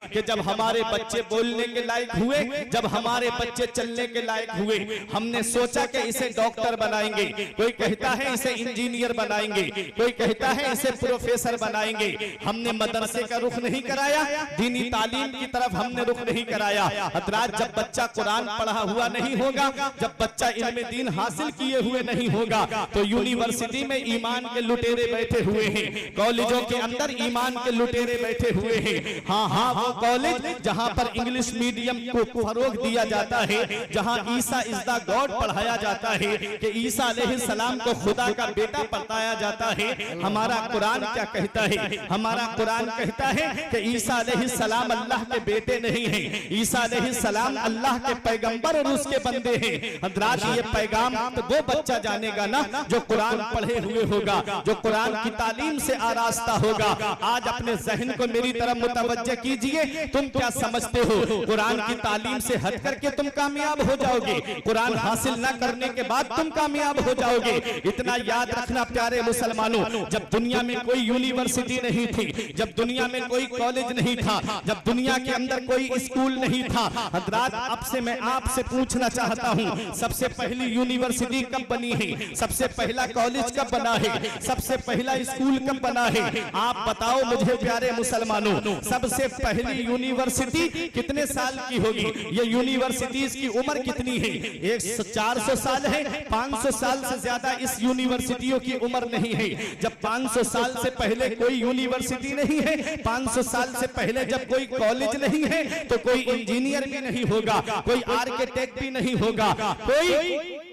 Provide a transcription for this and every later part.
कि जब हमारे बच्चे बोलने के लायक हुए, जब हमारे बच्चे चलने के लायक हुए, हमने सोचा कि इसे डॉक्टर बनाएंगे, कोई कहता है इसे इंजीनियर बनाएंगे, कोई कहता है इसे प्रोफेसर बनाएंगे। हमने मदरसे का रुख नहीं कराया, दीनी तालीम की तरफ हमने रुख नहीं कराया। हजरात, जब बच्चा कुरान पढ़ा हुआ नहीं होगा, जब बच्चा इल्म दीन हासिल किए हुए नहीं होगा, तो यूनिवर्सिटी में ईमान के लुटेरे बैठे हुए हैं, कॉलेजों के अंदर ईमान के लुटेरे बैठे हुए हैं। हाँ हाँ, वो कॉलेज जहां पर इंग्लिश मीडियम को फरोग दिया जाता है, जहां ईसा इज द गॉड पढ़ाया जाता है कि ईसा अलैहिस्सलाम को खुदा का बेटा बताया जाता है। हमारा कुरान क्या कहता है? हमारा कुरान कहता है कि ईसा अलैहिस्सलाम अल्लाह के बेटे नहीं है, ईसा अलैहिस्सलाम अल्लाह के पैगंबर और उसके बंदे हैं। हजरात, ये पैगाम तो वो बच्चा जानेगा ना जो कुरान पढ़े हुए होगा, जो कुरान की तालीम से आरास्ता होगा। आज अपने जहन को मेरी तरफ मुतवज्जह कीजिए। तुम क्या समझते हो कुरान की तालीम से हट करके तुम कामयाब हो जाओगे? कुरान हासिल न करने के बाद तुम कामयाब हो जाओगे। इतना याद रखना प्यारे मुसलमानों, जब दुनिया में कोई यूनिवर्सिटी नहीं थी, जब दुनिया में कोई कॉलेज नहीं था, जब दुनिया के अंदर कोई स्कूल नहीं था, हजरात, अब से मैं आपसे पूछना चाहता हूँ, सबसे पहली यूनिवर्सिटी कब बनी है? सबसे पहला कॉलेज कब बना है? सबसे पहला स्कूल कब बना है? आप बताओ मुझे प्यारे मुसलमानों, सबसे पहली यूनिवर्सिटी कितने साल की होगी? ये यूनिवर्सिटीज की उम्र कितनी है? 400 साल है, 500 साल से ज्यादा इस यूनिवर्सिटियों की उम्र नहीं है। जब 500 साल से पहले कोई यूनिवर्सिटी नहीं है, 500 साल से पहले जब कोई कॉलेज नहीं है, तो कोई इंजीनियर भी नहीं होगा, कोई आर्किटेक्ट भी नहीं होगा, कोई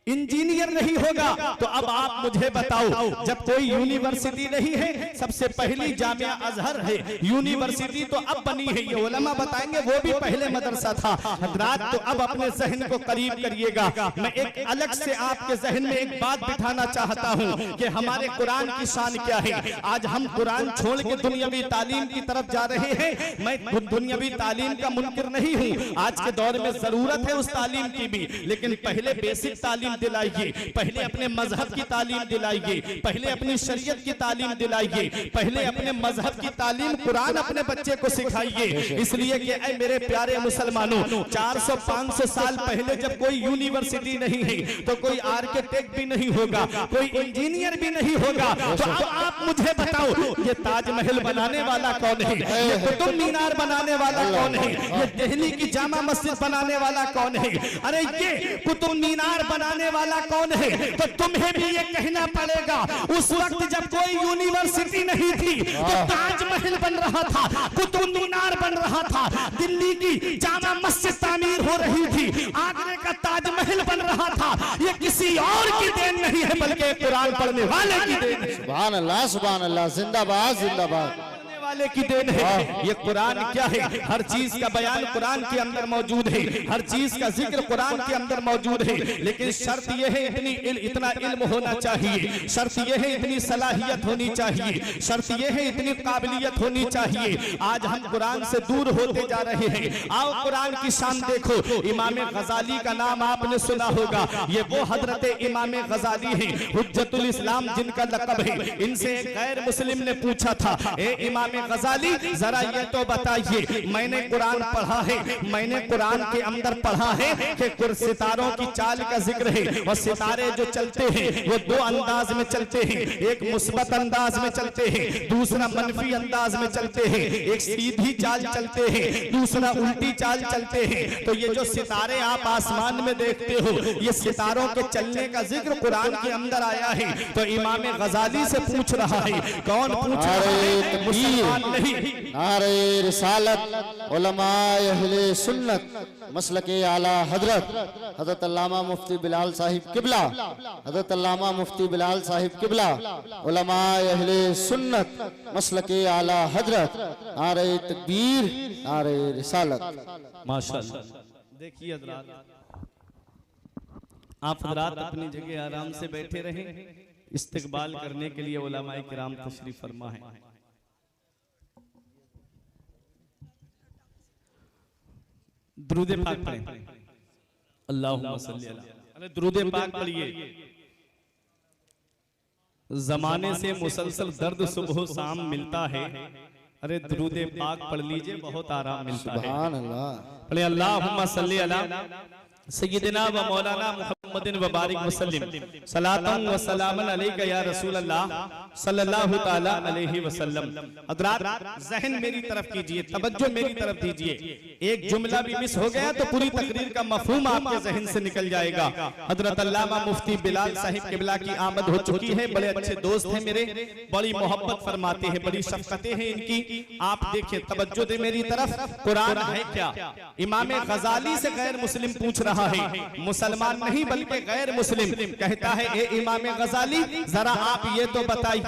इंजीनियर नहीं होगा। तो अब आप मुझे बताओ, जब कोई यूनिवर्सिटी नहीं है, सबसे पहली जामिया अजहर है, यूनिवर्सिटी तो अब बनी है, ये उलमा बताएंगे, वो भी पहले मदरसा था। हजरात, तो अब अपने जहन को करीब करिएगा। मैं एक अलग से आपके जहन में एक बात बिठाना चाहता हूँ कि हमारे कुरान की शान क्या है। आज हम कुरान छोड़ के दुनियावी तालीम की तरफ जा रहे हैं। मैं दुनियावी तालीम का मुनकिर नहीं हूँ, आज के दौर में जरूरत है उस तालीम की भी, लेकिन पहले बेसिक तालीम दिलाइए, पहले अपने मजहब की तालीम दिलाइए, पहले अपनी शरीयत की तालीम दिलाइए, पहले अपने मजहब की तालीम कुरान अपने बच्चे को सिखाइए। इसलिए कि ऐ मेरे प्यारे मुसलमानों, 400-500 साल पहले जब कोई यूनिवर्सिटी नहीं है, तो कोई आर्किटेक्ट भी नहीं होगा, कोई इंजीनियर भी नहीं होगा। तो अब आप मुझे बताओ, ये ताजमहल बनाने वाला कौन है? ये कुतुब मीनार बनाने वाला कौन है? ये दिल्ली की जामा मस्जिद बनाने वाला कौन है? अरे ये कुतुब मीनार बनाने वाला कौन है? तो तुम्हें भी ये कहना पड़ेगा, उस वक्त जब कोई यूनिवर्सिटी नहीं थी, तो ताजमहल बन रहा था, कुतुब मीनार बन रहा था, दिल्ली की जामा मस्जिद तामीर हो रही थी, आगरे का ताजमहल बन रहा था। ये किसी और की देन नहीं है, बल्कि कुरान पढ़ने वाले की देन है। सुभान अल्लाह, सुभान अल्लाह, जिंदाबाद जिंदाबाद वाले की देन है। ये कुरान क्या है? हर चीज का बयान कुरान के अंदर मौजूद है, हर चीज का जिक्र कुरान के अंदर मौजूद है। लेकिन शर्त यह है इतना इल्म होना चाहिए, शर्त यह है इतनी सलाहियत होनी चाहिए, शर्त यह है इतनी काबिलियत होनी चाहिए। आज हम कुरान से दूर होते जा रहे हैं। आओ कुरान की शान देखो। इमाम गजाली का नाम आपने सुना होगा, ये वो हजरत इमाम गजाली है, हुज्जतुल इस्लाम जिनका लक़ब है। इनसे एक गैर मुस्लिम ने पूछा था, ए इमाम गजाली, जरा ये तो बताइए, मैंने कुरान पढ़ा है, मैंने कुरान के अंदर पढ़ा है कि सितारों की चाल का जिक्र है, और सितारे जो चलते हैं वो दो अंदाज में चलते हैं, एक मुस्बत अंदाज में चलते हैं, दूसरा मनफी अंदाज में चलते हैं, एक सीधी चाल चलते हैं, दूसरा उल्टी चाल चलते हैं। तो ये जो सितारे आप आसमान में देखते हो, ये सितारों के चलने का जिक्र कुरान के अंदर आया है। तो इमाम गजाली से पूछ रहा है, कौन पूछ रहा है? मुसलमान नहीं। नारे रिसालत, उलमाए अहले सुन्नत, मसलके आला हजरत हजरत अल्लामा मुफ्ती बिलाल साहिब किबला, हजरत अल्लामा मुफ्ती बिलाल साहिब किबला, उलमाए अहले सुन्नत, मसलके आला हजरत, नारे तकबीर, नारे रिसालत। माशाअल्लाह। देखिए हजरात, आप हजरात अपनी जगह आराम से बैठे रहें, इस्तकबाल करने के लिए उलमाए किराम तशरीफ फरमा है। दुरूद पाक पढ़ें, अल्लाहुम्मा सल्ली अला, अरे दुरूद पाक पढ़िए। जमाने से मुसलसल दर्द सुबह शाम मिलता है, अरे दुरूद पाक पढ़ लीजिए, बहुत आराम मिलता है। सुभान अल्लाह। पढ़े अल्लाहुम्मा सल्ली अला सय्यिदिना व मौलाना मुहम्मदिन व बारिक वसल्लिम सलातन व सलामन अलैका या रसूल अल्लाह सल्लल्लाहु ताला अलैहि वसल्लम। हज़रात ज़हन मेरी तरफ कीजिए, तवज्जो मेरी तरफ दीजिए। एक जुमला भी मिस हो गया तो पूरी तकरीर का मफहूम आपके ज़हन से निकल जाएगा। हज़रत अल्लामा मुफ्ती बिलाल साहिब किबला की आमद हो चुकी है। बड़े अच्छे दोस्त हैं मेरे, बड़ी मोहब्बत फरमाते हैं, बड़ी शफ़क़तें हैं इनकी। आप देखिए, तवज्जो दे मेरी तरफ। कुरान है क्या? इमाम गज़ाली से गैर मुस्लिम पूछ रहा है, मुसलमान नहीं बल्कि गैर मुस्लिम। कहता है, ए इमाम गज़ाली, जरा आप ये तो बताइए,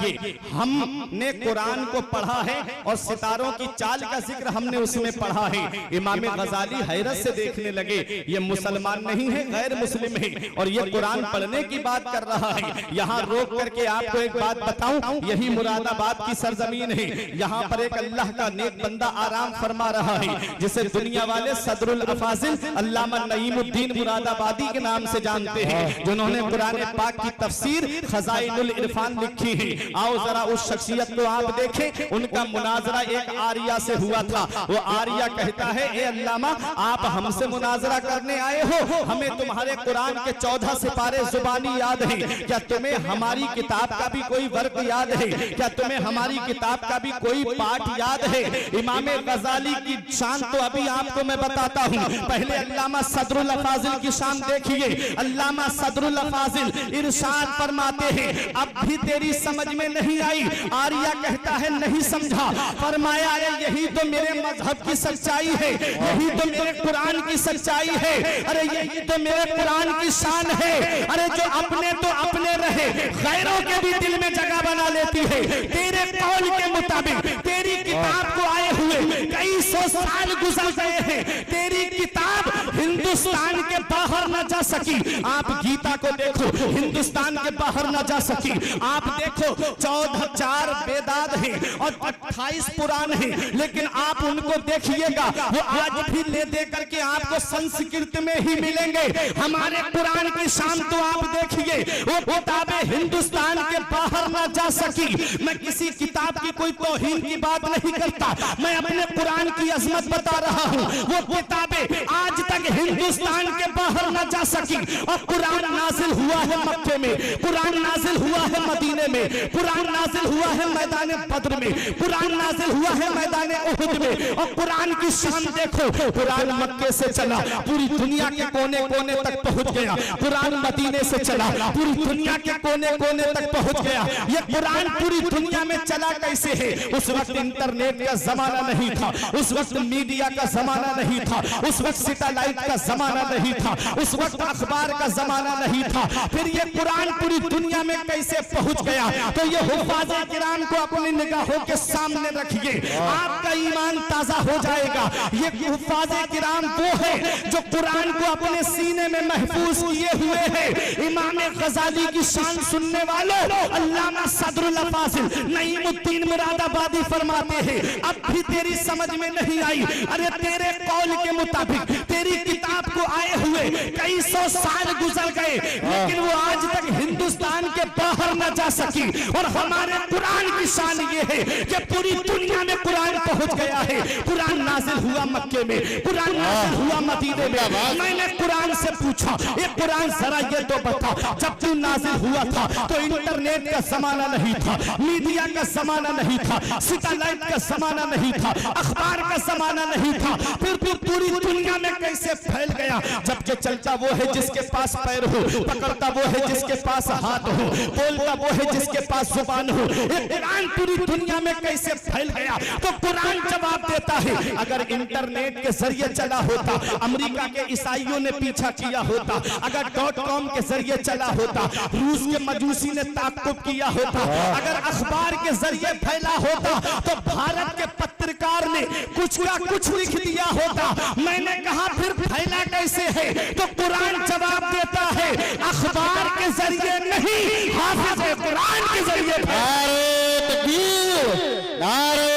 हमने कुरान को पढ़ा है और सितारों की चाल का जिक्र हमने उसमें पढ़ा है। इमाम गज़ाली हैरत से देखने लगे, ये मुसलमान नहीं है, गैर मुस्लिम है और ये कुरान पढ़ने की बात कर रहा है। यहाँ रोक करके आपको एक बात बताऊं, यही मुरादाबाद की सरजमीन है। यहाँ पर एक अल्लाह का नेक बंदा आराम फरमा रहा है, जिसे दुनिया वाले सदरुल अफाजिल अल्लामा नईमुद्दीन मुरादाबादी के नाम से जानते हैं, जिन्होंने कुरान पाक की तफसीर खज़ाइनुल इरफान लिखी है। आओ जरा उस शख्सियत को आप देखें। उनका मुनाजरा एक आर्या से हुआ था। वो आर्या कहता है, ए अल्लामा, आप हमसे मुनाजरा करने आए हो, हमें तुम्हारे कुरान के 14 सिपारे जुबानी याद है, क्या तुम्हें हमारी किताब का भी कोई वर्क याद है? क्या तुम्हें हमारी किताब का भी कोई पाठ याद है? इमाम गज़ाली की शान तो अभी आपको मैं बताता हूँ, पहले अल्लामा सदरुल अफाजिल की शान देखिए। अल्लामा सदरुल अफाजिल इरशाद फरमाते हैं, अब भी तेरी समझ में नहीं आई? आर्या कहता है, नहीं समझा। फरमाया, अरे यही तो मेरे मजहब की सच्चाई है, यही तो मेरे कुरान की सच्चाई है, अरे यही तो मेरे कुरान की शान है। अरे जो अपने तो अपने रहे, गैरों के भी दिल में जगह बना लेती है। तेरे कौल के मुताबिक तेरी किताब को आए हुए कई सौ साल गुजर गए हैं, तेरी किताब हिंदुस्तान के बाहर न जा सकी। आप गीता को देखो, हिंदुस्तान के बाहर न जा सकी। आप देखो, 14 वेदात हैं और 28 पुराण हैं, लेकिन आप उनको देखिएगा, वो आज भी ले दे करके आपको संस्कृत में ही मिलेंगे। हमारे कुरान की शान तो आप देखिए, वो किताबें हिंदुस्तान के बाहर न जा सकी। मैं किसी किताब की कोई तौहीन की बात नहीं करता, मैं अपने कुरान की अजमत बता रहा हूँ। वो किताबें आज तक हिंदुस्तान के बाहर न जा सकी। और कुरान नाजिल हुआ है मक्के में, कुरान नाजिल हुआ है मदीने में, कुरान नाजिल हुआ है मैदान बद्र में, कुरान नाजिल हुआ है मैदान उहुद में। और कुरान की शान देखो, कुरान मक्के से चला, पूरी दुनिया के कोने कोने तक पहुंच गया। कुरान मदीने से चला, पूरी दुनिया के कोने कोने तक पहुंच गया। ये कुरान पूरी दुनिया में चला कैसे है? उस वक्त इंटरनेट का जमाना नहीं था, उस वक्त मीडिया का जमाना नहीं था, उस वक्त सैटेलाइट का जमाना नहीं था, उस वक्त अखबार का जमाना नहीं था। फिर ये कुरान पूरी दुनिया में कैसे पहुंच गया? तो ये हुफ़ाज़े किराम को अपनी निगाहों के सामने रखिए, आपका ईमान ताजा हो जाएगा। ये हुफ़ाज़े किराम वो है जो कुरान को अपने सीने में महफूज किए हुए हैं। इमाम गज़ाली की शान सुनने वालों, अल्लामा सदरुल अफाजिल नईमुद्दीन मुरादाबादी फरमाते हैं, अब भी तेरी समझ में नहीं आई? अरे तेरे कौल के मुताबिक तेरी किताब को आए हुए कई सौ साल गुजर गए, लेकिन वो आज तक हिंदुस्तान के बाहर न जा सकी। और हमारे कुरान की शान ये है कि पूरी दुनिया में कुरान पहुंच गया है। कुरान नाजिल हुआ मक्के में, कुरान नाजिल हुआ मदीने में। मैंने कुरान से पूछा, ये कुरान जरा ये तो बता, जब तू नाजिल हुआ था तो इंटरनेट का जमाना नहीं था, मीडिया का जमाना नहीं था, सैटेलाइट का जमाना नहीं था, अखबार का जमाना नहीं था, फिर तू पूरी दुनिया में कैसे फैल गया? जबकि चलता वो है जिसके पास पैर हो, पकड़ता वो है जिसके पास हाथ हो, बोलता वो है जिसके पास जुबान हो। ये कुरान पूरी दुनिया में कैसे फैल गया? तो कुरान जवाब देता है, अगर इंटरनेट के जरिए चला होता, अमेरिका के ईसाइयों ने पीछा किया होता, अगर .com के जरिए चला होता, रूस के मजूसी ने ताक़ुब किया होता, अगर अखबार के जरिए फैला होता, तो भारत के पत्रकार ने कुछ का कुछ लिख दिया होता। मैंने कहा फिर फैला कैसे है? तो कुरान जवाब देता है, अखबार के जरिए नहीं, हाफिज़ कुरान के जरिए। नारे तकबीर, नारे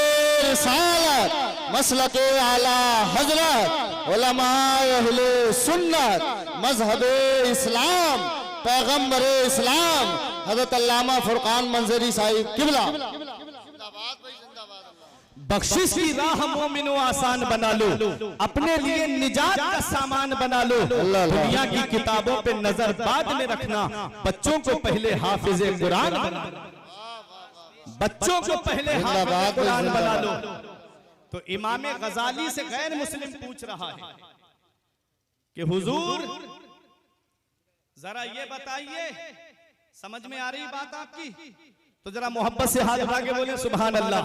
रिसालत, मसलके आला हजरत, उलमाए अहले सुन्नत, मजहबे इस्लाम, पैगंबरे इस्लाम, हज़रत अल्लामा फुरकान मंजरी साहिब किबला। बख्शिश की राह मोमिनो आसान बना लो, अपने लिए निजात का सामान बना लो। दुनिया की किताबों पे नजर बाद में रखना, बच्चों को पहले हाफिज़े कुरान बना लो, बच्चों को पहले हाफिज़े कुरान बना लो। तो इमाम गजाली से गैर मुस्लिम पूछ रहा है कि हुजूर जरा ये बताइए, समझ में आ रही बात आपकी? तो जरा मोहब्बत से हाथ उठा के बोले सुभान अल्लाह।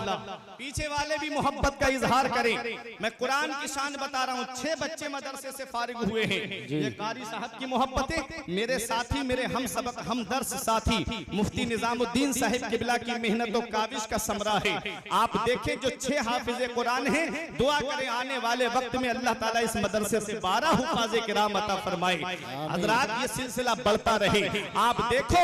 पीछे वाले भी मोहब्बत का इजहार करें। मैं कुरान की शान बता रहा हूँ। 6 बच्चे मदरसे से फारिग हुए हैं। ये कारी साहब की मोहब्बतें, मेरे साथी, मेरे हम सबक हम दर्स साथी मुफ्ती निजामुद्दीन साहिब किबला की मेहनत और काविश का समरा है। आप देखें जो 6 हाफिज़े कुरान हैं, दुआ करें आने वाले वक्त में अल्लाह ताला इस मदरसे से 12 हुफ़ाज़े किराम अता फरमाए। हज़रात ये सिलसिला बढ़ता रहे। आप देखो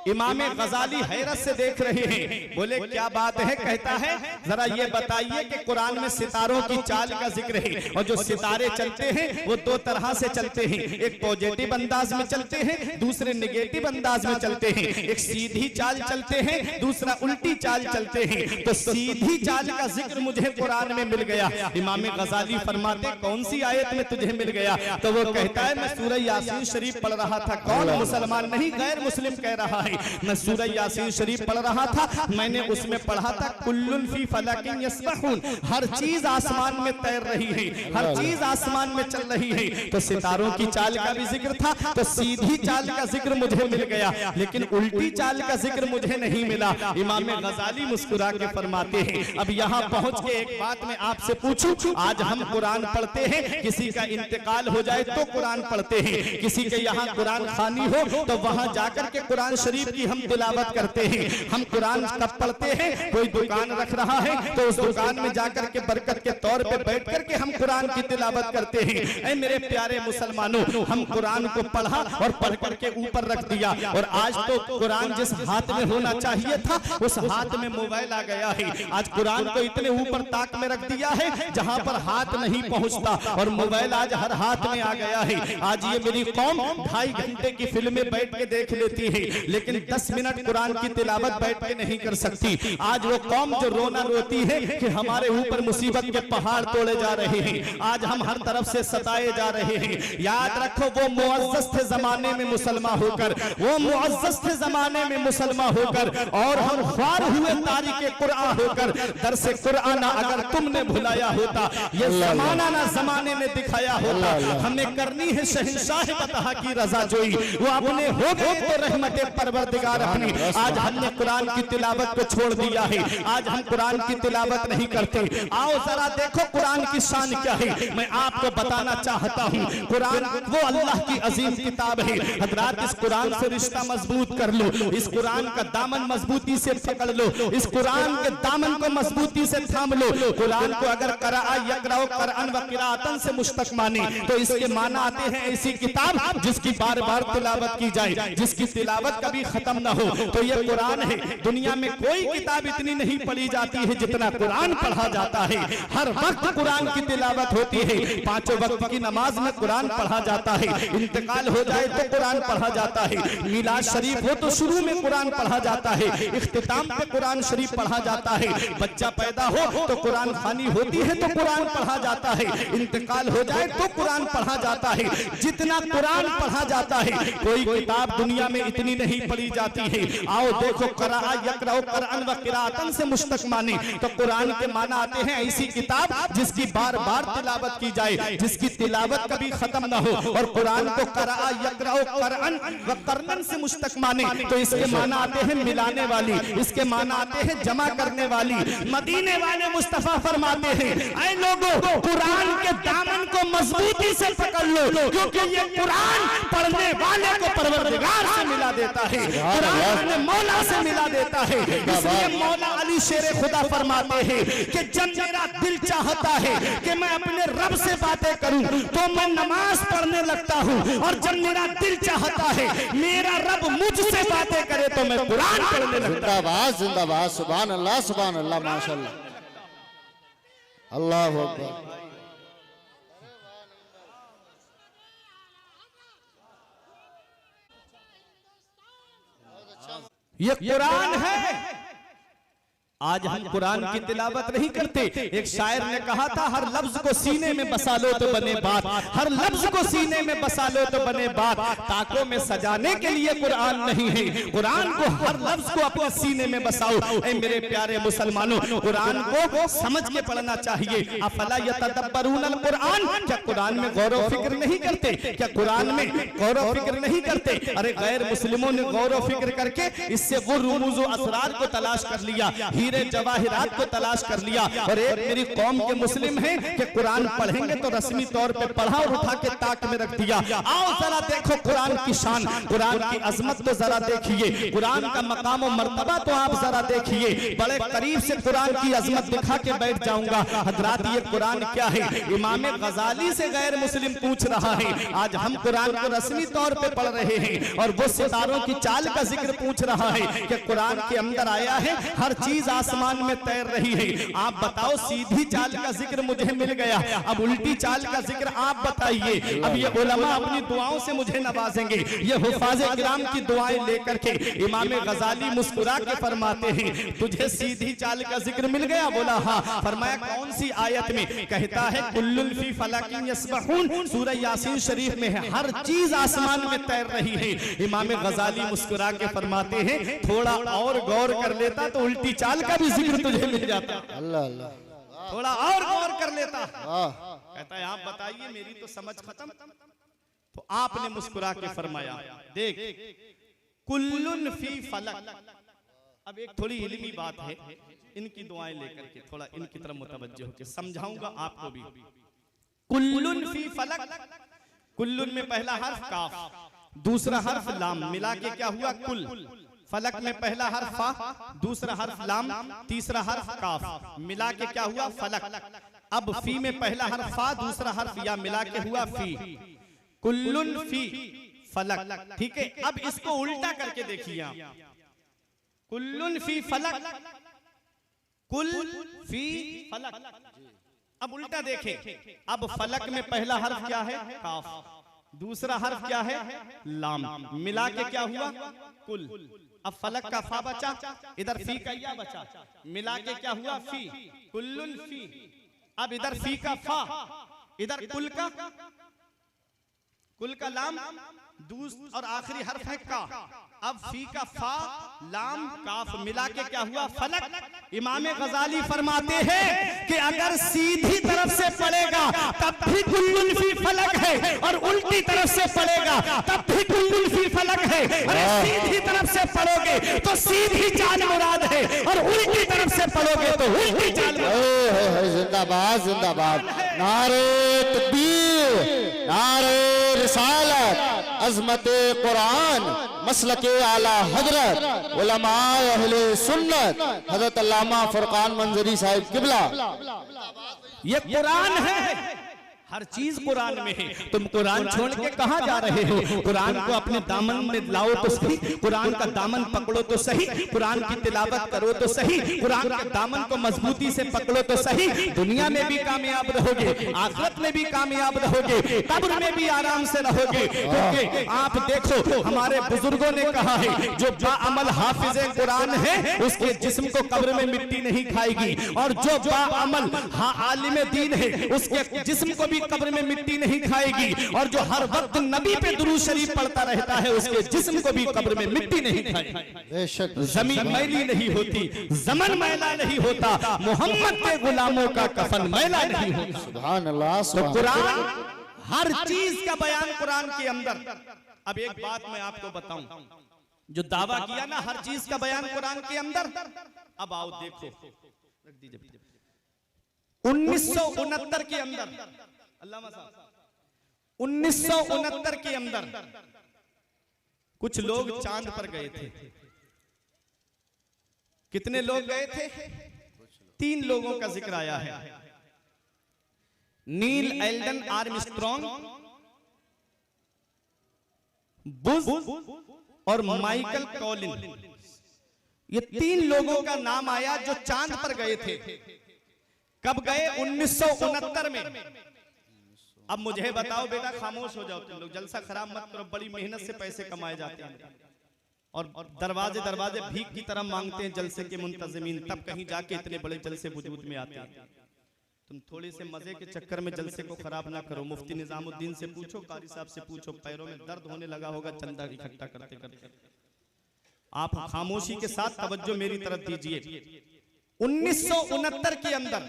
इमाम गजाली हैरत से देख रहे हैं। बोले क्या बात है? कहता है जरा ये बताइए कि कुरान में सितारों की चाल का जिक्र है, और जो सितारे चलते हैं वो 2 तरह से चलते हैं। एक पॉजिटिव अंदाज में चलते हैं, दूसरे नेगेटिव अंदाज में चलते हैं। एक सीधी चाल चलते हैं, दूसरा उल्टी चाल चलते हैं। तो सीधी चाल का जिक्र मुझे कुरान में मिल गया। इमाम गजाली फरमाते कौन सी आयत में तुझे मिल गया? तो वो कहता है मैं सूरह यासीन शरीफ पढ़ रहा था। कौन? मुसलमान नहीं, गैर मुस्लिम कह रहा है। मैं सूरह यासीन शरीफ पढ़ रहा था, मैंने उसमें पढ़ा था कुल्लुन फी फलकिन यस्बहून, हर चीज आसमान में तैर रही है, हर चीज आसमान में चल रही है। तो सितारों की चाल का भी जिक्र था, तो सीधी चाल का जिक्र मुझे मिल गया, लेकिन उल्टी चाल का जिक्र मुझे नहीं मिला। इमाम गजाली मुस्कुरा के फरमाते हैं अब यहाँ पहुंच के एक बात मैं आपसे पूछूं, आज हम कुरान पढ़ते हैं, किसी का इंतकाल हो जाए तो कुरान पढ़ते हैं, किसी के यहाँ कुरान खानी हो तो वहां जाकर के कुरान शरीफ की हम तिलावत करते हैं। हम कुरान कब पढ़ते हैं? कोई दुकान रख रहा है तो उस दुकान में जाकर के बरकत के तौर पे बैठ करके हम कुरान की तिलावत करते हैं। ऐ मेरे प्यारे मुसलमानों, हम कुरान को पढ़ा और पढ़ करके ऊपर रख दिया, और आज तो कुरान जिस हाथ में होना चाहिए था उस हाथ में मोबाइल आ गया है। आज कुरान को इतने ऊपर ताक में रख दिया है जहां पर हाथ नहीं पहुंचता, और मोबाइल आज हर हाथ में आ गया है। आज ये मेरी कौम 2.5 घंटे की फिल्में बैठ के देख लेती है, लेकिन 10 मिनट कुरान की तिलावत बैठ के नहीं कर सकती। आज वो कौम जो रोना रोती है कि हमारे ऊपर मुसीबत के पहाड़ तोड़े जा रहे हैं, आज हम हर तरफ से सताए जा रहे हैं। याद रखो वो मुअज़्ज़ज़ थे जमाने में मुसलमान होकर, वो मुअज़्ज़ज़ थे जमाने में मुसलमान होकर, और हम ख्वार हुए तारीके कुरान होकर। दरसे कुरान अगर तुमने भुलाया होता, ये जमाना ना जमाने में दिखाया होता। हमें करनी है शहंशाह बतहा की रजा जोई, वो अपने हो गए तो रहमते परवरदिगार अपनी। आज हमने कुरान की तिलावत को छोड़ दिया है, आज हम कुरान की तिलावत नहीं करते। आओ जरा देखो कुरान की शान क्या है। मैं आपको बताना चाहता हूँ, कुरान वो अल्लाह की अजीम किताब है। हज़रात इस कुरान से रिश्ता मजबूत कर लो, इस कुरान का दामन मजबूती से पकड़ लो, इस कुरान के दामन को मजबूती से थाम लो। कुरान को अगर कराआ यक़राउ क़ुरआन व क़िराअतन से मुश्तक माने तो इसके माना आते हैं ऐसी किताब जिसकी बार बार तिलावत की जाए, जिसकी तिलावत कभी खत्म ना हो। तो ये कुरान है। दुनिया में कोई किताब इतनी नहीं पढ़ी जाती है जितना कुरान पढ़ा जाता है। हर वक्त कुरान की तिलावत होती है, 5 वक्त की नमाज में कुरान पढ़ा जाता है, इंतकाल हो जाए तो कुरान पढ़ा जाता है, मिलाद शरीफ हो तो शुरू में कुरान पढ़ा जाता है, इख्तिताम पे कुरान शरीफ पढ़ा जाता है, बच्चा पैदा हो तो कुरान खानी होती है तो कुरान पढ़ा जाता है, इंतकाल हो जाए तो कुरान पढ़ा जाता है। जितना कुरान पढ़ा जाता है कोई किताब दुनिया में इतनी नहीं पढ़ी जाती है। आओ देखो कराआ यक़राउ क़ुरआन व क़िराअतन से मुश्तक माने तो कुरान के माना आते हैं ऐसी किताब जिसकी बार बार तिलावत की जाए, जिसकी तिलावत कभी खत्म ना हो। और कुरान को कराआ यक़राउ क़ुरआन व क़रनन से मुश्तक माने तो इसके माना आते हैं मिलाने वाली, इसके माना आते हैं जमा करने वाली। मदीने वाले मुस्तफा फरमाते हैं ऐ लोगों, कुरान के दामन को मजबूती से पकड़ लो, क्योंकि ये कुरान पढ़ने वाले को परवरदिगार से मिला देता है, कुरान मौला से मिला देता है। इसलिए मौला अली शेर खुदा फरमाते हैं कि जब मेरा दिल चाहता है कि मैं अपने रब से बातें करूं तो मैं नमाज पढ़ने लगता हूं, और जब मेरा दिल चाहता है मेरा रब मुझसे बातें करे तो मैं कुरान पढ़ने लगता हूं। जिंदाबाद जिंदाबाद, सुभान अल्लाह, माशाअल्लाह, अल्लाहु अकबर। ये कुरान है, आज हम कुरान की तिलावत नहीं करते। एक शायर ने कहा था, हर लफ्ज को सीने में बसा लो तो बने बात, हर लफ्ज को सीने में बसा लो तो बने बात। ताकों में सजाने के लिए कुरान नहीं है, कुरान को हर लफ्ज को अपने सीने में बसाओ। ऐ मेरे प्यारे मुसलमानों, कुरान को समझ के पढ़ना चाहिए। अफला यतदब्बरूनल कुरान, क्या कुरान में गौर व फिक्र नहीं करते? क्या कुरान में गौर व फिक्र नहीं करते? अरे गैर मुस्लिमों ने गौर व फिक्र करके इससे वो रुमूज़ व असरार को तलाश कर लिया, हीरे जवाहिरात को तलाश कर लिया। और एक मेरी कौम के मुस्लिम हैं कि कुरान पढ़ेंगे तो रस्मी तौर पे पढ़ा और उठा के ताक में रख दिया। आओ जरा देखो कुरान की शान, कुरान की अजमत तो जरा देखिए, कुरान का मकाम और मर्तबा तो आप जरा देखिए। बड़े करीब से कुरान की अजमत दिखा के बैठ जाऊंगा। हजरात, ये कुरान क्या है? इमाम गजाली से गैर मुस्लिम पूछ रहा है। आज हम कुरान को रस्मी तौर पे पढ़ रहे हैं और वो सितारों की चाल का जिक्र पूछ रहा है कि कुरान के अंदर आया है हर चीज आसमान में तैर रही है। आप बताओ, सीधी चाल का जिक्र मुझे मिल गया, अब उल्टी चाल का जिक्र आप बताइए। अब ये उलमा अपनी दुआओं से मुझे नवाजेंगे। ये हुफाज़े किराम की दुआएं लेकर के इमाम गजाली मुस्कुरा के फरमाते हैं, तुझे सीधी चाल का जिक्र मिल गया? बोला हाँ। फरमाया कौन सी आयत में? कहता है कुल्लुन फी फलकिन यस्बहून, सूरह यासीन शरीफ में है, हर चीज आसमान में तैर रही है। इमाम गजाली मुस्कुरा के फरमाते हैं, थोड़ा और गौर कर लेता तो उल्टी चाल का भी जिक्र तुझे मिल जाता। अल्लाह अल्लाह, थोड़ा और गौर कर लेता। कहता है आप बताइए, मेरी तो समझ खत्म। तो आपने मुस्कुरा के फरमाया, देख कुल्लुन फी फलक। अब एक थोड़ी इल्मी बात है, इनकी दुआएं लेकर के थोड़ा इनकी तरफ मुतवज्जो होकर समझाऊंगा आपको भी। कुल्लुन फी फलक, कुल्लुन में पहला हर्फ काफ, दूसरा हर्फ लाम, मिला के क्या हुआ? कुल। फलक में पहला हर्फ फा, दूसरा हर्फ लाम, तीसरा हर्फ काफ, मिला के क्या हुआ? फलक। अब फी में पहला हर्फ फा, दूसरा हर्फ या, मिला के हुआ फी। कुल्लुन फी फलक, ठीक है। अब इसको उल्टा करके देखिए आप, कुल्लुन फी फलक, कुल फी फलक। अब उल्टा देखें, अब फलक में पहला हर्फ क्या है? काफ, दूसरा हर्फ क्या है? लाम, मिला के क्या हुआ? कुल। अब फलक का फा बचा, इधर फी का या बचा, मिला के क्या हुआ? फी। कुल्लुन फी। अब इधर फी का फा, इधर कुल का लाम, और आखिरी हर्फ है का। अब फी का फा, लाम, काफ, मिला के क्या हुआ? फलक। इमाम गजाली फरमाते हैं कि अगर सीधी तरफ से पढ़ेगा तब भी कुल्लुन फी फलक है, और उल्टी तरफ से पढ़ेगा तब भी कुल्लुन फी फलक है। अरे सीधी तरफ से पढ़ोगे तो सीधी चाल मुराद है, और उल्टी तरफ से पढ़ोगे तो उल्टी चाल। जिंदाबाद जिंदाबाद, नारे तकबीर, नारे रिसालत, अज़मते कुरान, मसलके आला हजरत, उलमाए अहले सुन्नत, हजरत अल्लामा फुरकान मंजरी साहिब किबला। ये कुरान है, हर चीज कुरान में है। तुम कुरान छोड़ के कहां जा रहे हो? कुरान को अपने दामन में लाओ तो सही, कुरान का दामन पकड़ो तो सही, कुरान की तिलावत करो तो सही, कुरान के दामन को मजबूती से पकड़ो तो सही। दुनिया में भी कामयाब रहोगे, आखिरत में भी कामयाब रहोगे, कब्र में भी आराम से रहोगे। क्योंकि आप देखो, हमारे बुजुर्गों ने कहा है, जो बाअमल हाफिज कुरान है उसके जिस्म को कब्र में मिट्टी नहीं खाएगी, और जो बाअमल आलिम दीन है उसके जिस्म को भी कब्र में मिट्टी नहीं खाएगी, और जो हर वक्त नबी पे दुरूद शरीफ पढ़ता रहता है उसके जिस्म को भी कब्र में मिट्टी नहीं खाएगी। जमीन मैली नहीं होती, ज़मन मैला नहीं होता, मोहम्मद के गुलामों का कफन मैला नहीं होता। सुभान अल्लाह। तो कुरान हर चीज का बयान कुरान के अंदर। अब एक बात मैं आपको बताऊं, जो दावा किया ना हर चीज का बयान कुरान के अंदर, अब आओ देखो, रख दीजिए। 1969 के अंदर, अल्लामा साहब, 1969 के अंदर कुछ लोग चांद पर गए थे। कितने लोग गए थे? 3 लोगों का जिक्र आया है, नील एल्डन आर्मस्ट्रॉन्ग, बुश और माइकल कॉलिन। ये 3 लोगों का नाम आया जो चांद पर गए थे। कब गए? 1969 में। अब मुझे बताओ बेटा, खामोश हो जाओ तुम लोग, जलसा खराब मत करो, बड़ी मेहनत से पैसे कमाए जाते हैं। और दरवाजे दरवाजे भीख की तरह मांगते हैं जलसे के मुंतजिमीन, तब कहीं जाके इतने बड़े जलसे वजूद में आते हैं। तुम थोड़े से मजे के चक्कर में जलसे को खराब ना करो। मुफ्ती निजामुद्दीन से पूछो, कारी साहब से पूछो, पैरों में दर्द होने लगा होगा चंदा इकट्ठा करते करते। आप खामोशी के साथ तवज्जो मेरी तरफ दीजिए। 1969 के अंदर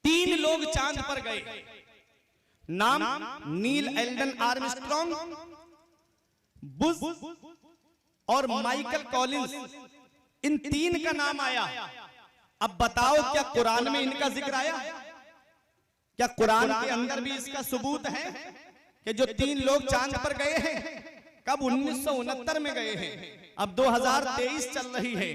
3 लोग चांद पर गए। नाम नील एल्डन आर्मस्ट्रॉन्ग, बुश और माइकल कॉलिंस, इन 3 का नाम आया। अब बताओ क्या कुरान में इनका जिक्र आया? क्या कुरान के अंदर भी इसका सबूत है कि जो 3 लोग चांद पर गए हैं? कब? 1969 में गए हैं। अब 2023 चल रही है,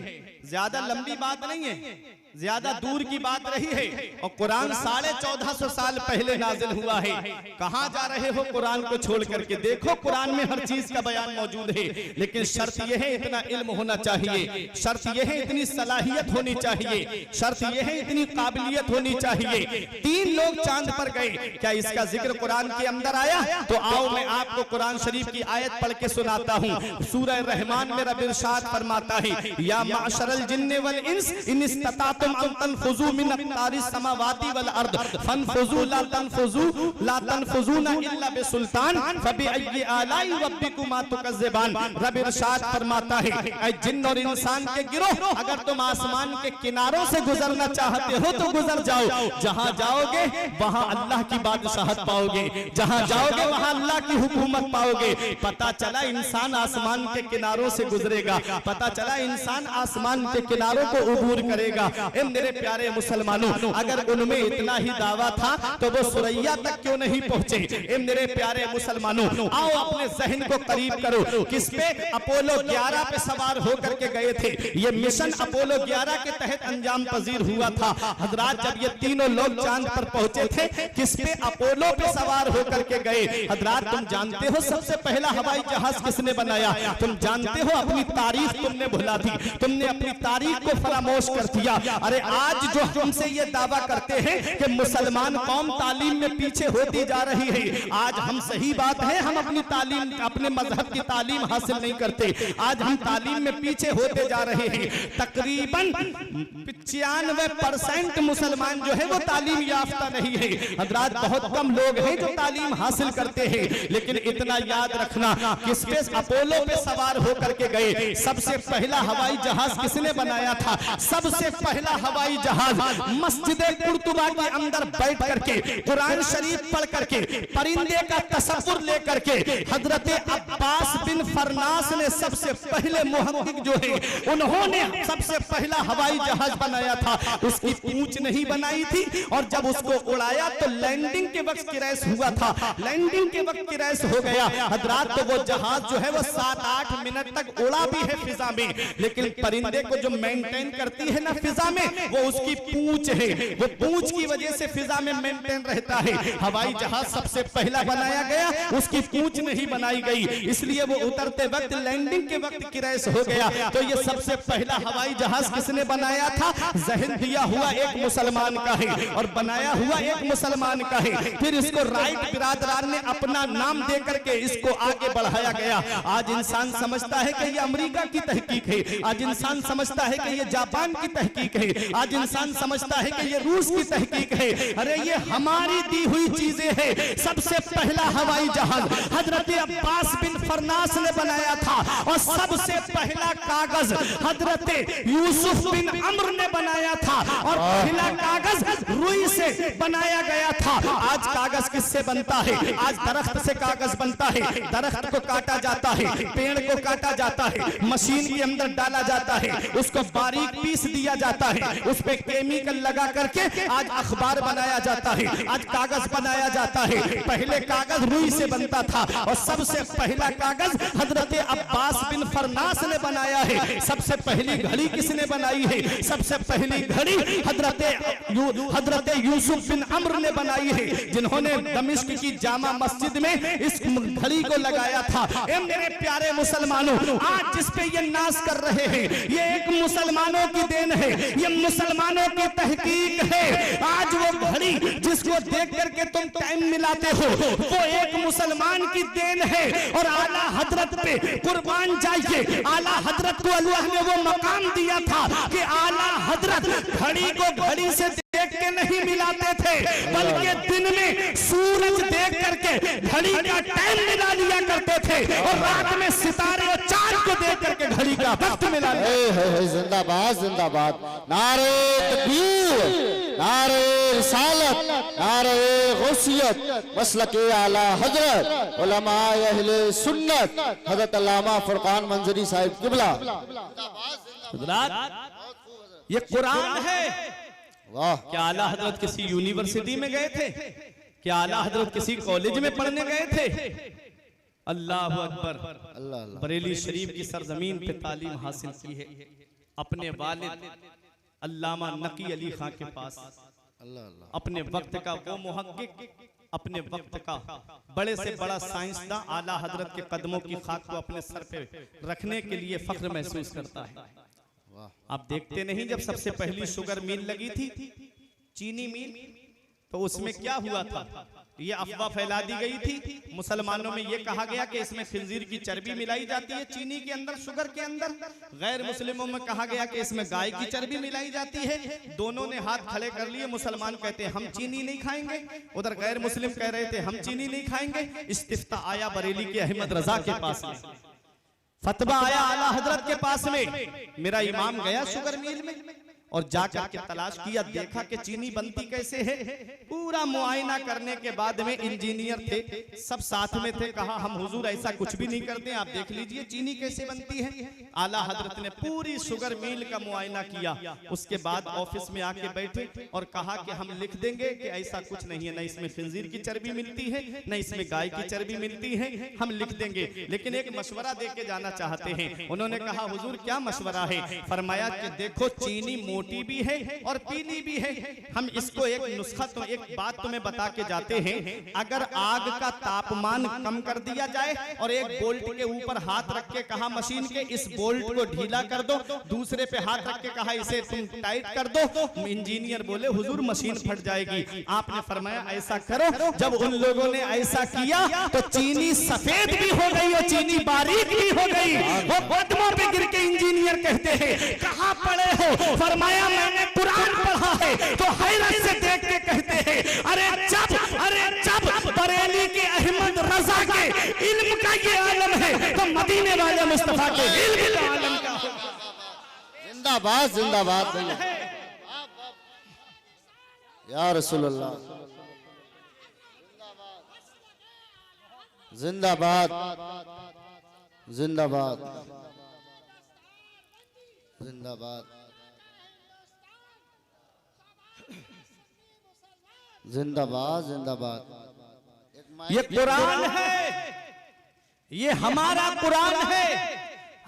ज्यादा लंबी बात नहीं है, ज्यादा दूर की बात रही है। और कुरान 1450 साल पहले नाजिल हुआ है। कहां जा रहे हो कुरान को छोड़ करके? देखो कुरान में हर चीज का बयान मौजूद है, लेकिन शर्त यह है इतना इल्म होना चाहिए, शर्त यह है इतनी सलाहियत होनी चाहिए, शर्त यह है इतनी काबिलियत होनी चाहिए। 3 लोग चांद पर गए, क्या इसका जिक्र कुरान के अंदर आया? तो आओ मैं आपको कुरान शरीफ की आयत पढ़ के सुनाता हूँ। सूरह रहमान में रब इरशाद फरमाता है, या माशरल जिन्ने वल इंस इन इस्ततातुम अन तनफुजू मिन अक़तारिस समावाति वल अर्द फनफुजू ला तनफुजूना इल्ला बिसुल्तान फबिअय्यि आलाई रब्बिकुमा तुकज़्ज़िबान। रब इरशाद फरमाता है, ऐ जिन्न और इंसान के गिरोह, अगर तुम आसमान के किनारों से गुजरना चाहते हो तो गुजर जाओ। जहां जाओगे वहां अल्लाह की बादशाहत पाओगे, जहां जाओगे वहां अल्लाह की हुकूमत पाओगे। पता चला इंसान आसमान के किनारों से गुजरेगा, पता चला इंसान आसमान के किनारों को उबूर करेगा। ए मेरे प्यारे मुसलमानों, अगर उनमें इतना ही दावा था तो वो सुरैया तक क्यों नहीं पहुंचे? ए मेरे प्यारे मुसलमानों, आओ अपने जहन को करीब करो। किस पे? अपोलो 11 पे सवार होकर के गए थे। ये मिशन अपोलो 11 के तहत अंजाम पजीर हुआ था। हजरात, जब ये तीनों लोग चांद पर पहुंचे थे, किस पे? अपोलो पे सवार होकर के गए। हजरात, तुम जानते हो सबसे पहला हवाई जहाज किसने बनाया? तुम जानते हो अपनी तारीख तुमने भुला दी, तुमने अपनी तारीख को फरामोश कर दिया। अरे आज जो हमसे ये दावा करते हैं कि मुसलमान कौम तालीम में पीछे होती जा रही है, आज हम, सही बात है, हम अपनी तालीम, अपने मजहब की तालीम हासिल नहीं करते। आज हम तालीम में पीछे होते जा रहे हैं। तकरीबन 95% मुसलमान जो है वो तालीम याफ्ता नहीं है। हजरात, बहुत कम लोग हैं जो तालीम हासिल करते हैं। लेकिन इतना याद रखना, किस पे? अपोलो पे सवार होकर के गए। सबसे पहला हवाई जहाज किसने बनाया था? सबसे पहला हवाई जहाज मस्जिद कुर्तुबा के अंदर बैठ करके कुरान शरीफ पढ़ करके परिंदे का तसव्वुर लेकर के हजरत अब्बास बिन फरनास ने सबसे पहले मुहक्किक जो है उन्होंने सबसे पहला हवाई जहाज बनाया था। उसकी पूंछ नहीं बनाई थी, और जब उसको उड़ाया तो लैंडिंग के वक्त क्रैश हुआ था। लैंडिंग के वक्त क्रैश हो गया। हजरात, तो वो जहाज जो है वो 7-8 मिनट तक उड़ा भी है फिजा में, लेकिन परिंदे को जो मेंटेन करती है ना फिजा में, वो उसकी पूंछ है। वो पूंछ की वजह से फिजा में मेंटेन रहता है। हवाई जहाज सबसे पहला बनाया गया, उसकी पूंछ नहीं बनाई गई, इसलिए वो उतरते वक्त, लैंडिंग के वक्त क्रैश हो गया। तो ये सबसे पहला हवाई जहाज किसने बनाया था? जहन दिया हुआ एक मुसलमान का है, और बनाया हुआ एक मुसलमान का है। फिर इसको राइट बिरादरान ने अपना नाम दे करके इसको आगे बढ़ाया गया। आज इंसान समझता है कि ये अमेरिका की तहकीक है, आज इंसान समझता है कि ये जापान की तहकीक है, आज इंसान समझता है कि ये रूस की तहकीक है। अरे ये हमारी दी हुई चीजें हैं। सबसे पहला हवाई जहाज हजरत अब्बास बिन फरनास ने बनाया था, और सबसे पहला कागज हजरत यूसुफ बिन अम्र ने बनाया था, और पहला कागज रुई से बनाया गया था। आज कागज किससे बनता है? आज दरख्त से कागज बनता है। दरख्त को काटा जाता है, पेड़ को काटा जाता है, मशीन के अंदर डाला जाता है, उसको बारीक पीस दिया जाता है, उस पे केमिकल लगा करके आज अखबार बनाया जाता है, आज कागज बनाया जाता है। पहले कागज रुई से बनता था, और सबसे पहला कागज हजरत अब्बास बिन फरनास ने बनाया है। सबसे पहली घड़ी किसने बनाई है? सबसे पहली घड़ी हजरत यूसुफ बिन अम्र ने बनाई है, जिन्होंने दमिश्क की जामा मस्जिद में इस घड़ी को लगाया था। ए मेरे प्यारे मुसलमानों, आज जिस पे ये नाज कर रहे हैं, ये एक मुसलमानों की देन है, ये ये मुसलमानों की तहकीक है। आज वो घड़ी जिसको देख करके तुम टाइम मिलाते हो वो एक मुसलमान की देन है। और आला हजरत पे कुर्बान जाइए, आला हजरत को अल्लाह ने वो मकाम दिया था कि आला हजरत घड़ी को घड़ी से देख के नहीं मिलाते थे, बल्कि दिन में सूरज देख करके घड़ी का टाइम मिला लिया करते थे और रात में सितारे और चांद को देख करके घड़ी का वक्त मिला लिया। जिंदाबाद जिंदाबाद, नारे तकबीर, नारे रिसालत, नारे गौसियत, मसलके आला हजरत उलमाए अहले सुन्नत हजरत अल्लामा फुरकान मंजरी साहिब किबला। ये कुरान है। वाह, क्या आला हजरत किसी यूनिवर्सिटी में गए थे? क्या आला हजरत किसी कॉलेज में पढ़ने गए थे? अल्लाह अकबर। अल्लाह अल्लाह। बरेली शरीफ की सरजमीन पे तालीम हासिल की है अपने वालिद अल्लामा नकी अली खां के पास। अल्लाह अल्लाह। अपने वक्त का वो मुहक्किक, अपने वक्त का बड़े से बड़ा साइंसदान आला हजरत के कदमों की खाक को अपने सर पे रखने के लिए फख्र महसूस करता है। आप देखते नहीं, जब सबसे पहली शुगर मिल लगी थी, चीनी मिल, तो उसमें क्या हुआ था? ये अफवाह फैला दी गई थी मुसलमानों में, ये कहा गया कि इसमें खिंजीर की चर्बी मिलाई जाती है चीनी के अंदर, शुगर के अंदर। गैर मुस्लिमों में कहा गया कि इसमें गाय की चर्बी मिलाई जाती है। दोनों ने हाथ खड़े कर लिए। मुसलमान कहते हैं हम चीनी नहीं खाएंगे, उधर गैर मुस्लिम कह रहे थे हम चीनी नहीं खाएंगे। इस्तिफ्ता आया बरेली के अहमद रजा के पास में, फतवा आया आला हजरत के पास में। मेरा इमाम गया शुगर मिल में और जाकर के तलाश किया, देखा कि चीनी बनती कैसे है। पूरा मुआयना करने के बाद में इंजीनियर थे, सब साथ में थे, कहा हम हुजूर ऐसा कुछ भी नहीं करते, आप देख लीजिए चीनी कैसे बनती है। आला हजरत ने पूरी शुगर मिल का मुआयना किया। उसके बाद ऑफिस में आके बैठे और कहा कि हम लिख देंगे कि ऐसा कुछ नहीं है, न इसमें खिंजीर की चर्बी मिलती है न इसमें गाय की चर्बी मिलती है, हम लिख देंगे, लेकिन एक मशवरा दे के जाना चाहते हैं। उन्होंने कहा हुजूर क्या मशवरा है? फरमाया कि देखो चीनी मोटी भी है और पीली भी है, हम इसको एक नुस्खा, तो एक बात तुम्हें बता के जाते हैं, अगर आग का तापमान कम कर दिया जाए और एक बोल्ट के ऊपर हाथ रख के कहा मशीन के इस बोल्ट को ढीला कर दो, दूसरे पे हाथ रख के कहा इसे तुम टाइट कर दो, इंजीनियर बोले हुजूर मशीन फट जाएगी। आपने फरमाया ऐसा करो। जब उन लोगों ने ऐसा किया तो चीनी सफेद भी हो गई और चीनी बारीक भी हो गई। वो कदमों पे गिर के इंजीनियर कहते हैं कहां पड़े हो? फरमाया मैंने कुरान पढ़ा है। तो हैरत से देख के कहते हैं अरे जब बरेली के अहमद रजा के इल्म का ये आलम है तो मदीने वाले मुस्तफा के इल्म का आलम क्या होगा? जिंदाबाद जिंदाबाद या रसूलुल्लाह, जिंदाबाद जिंदाबाद जिंदाबाद जिंदाबाद जिंदाबाद। ये कुरान है, ये हमारा कुरान है,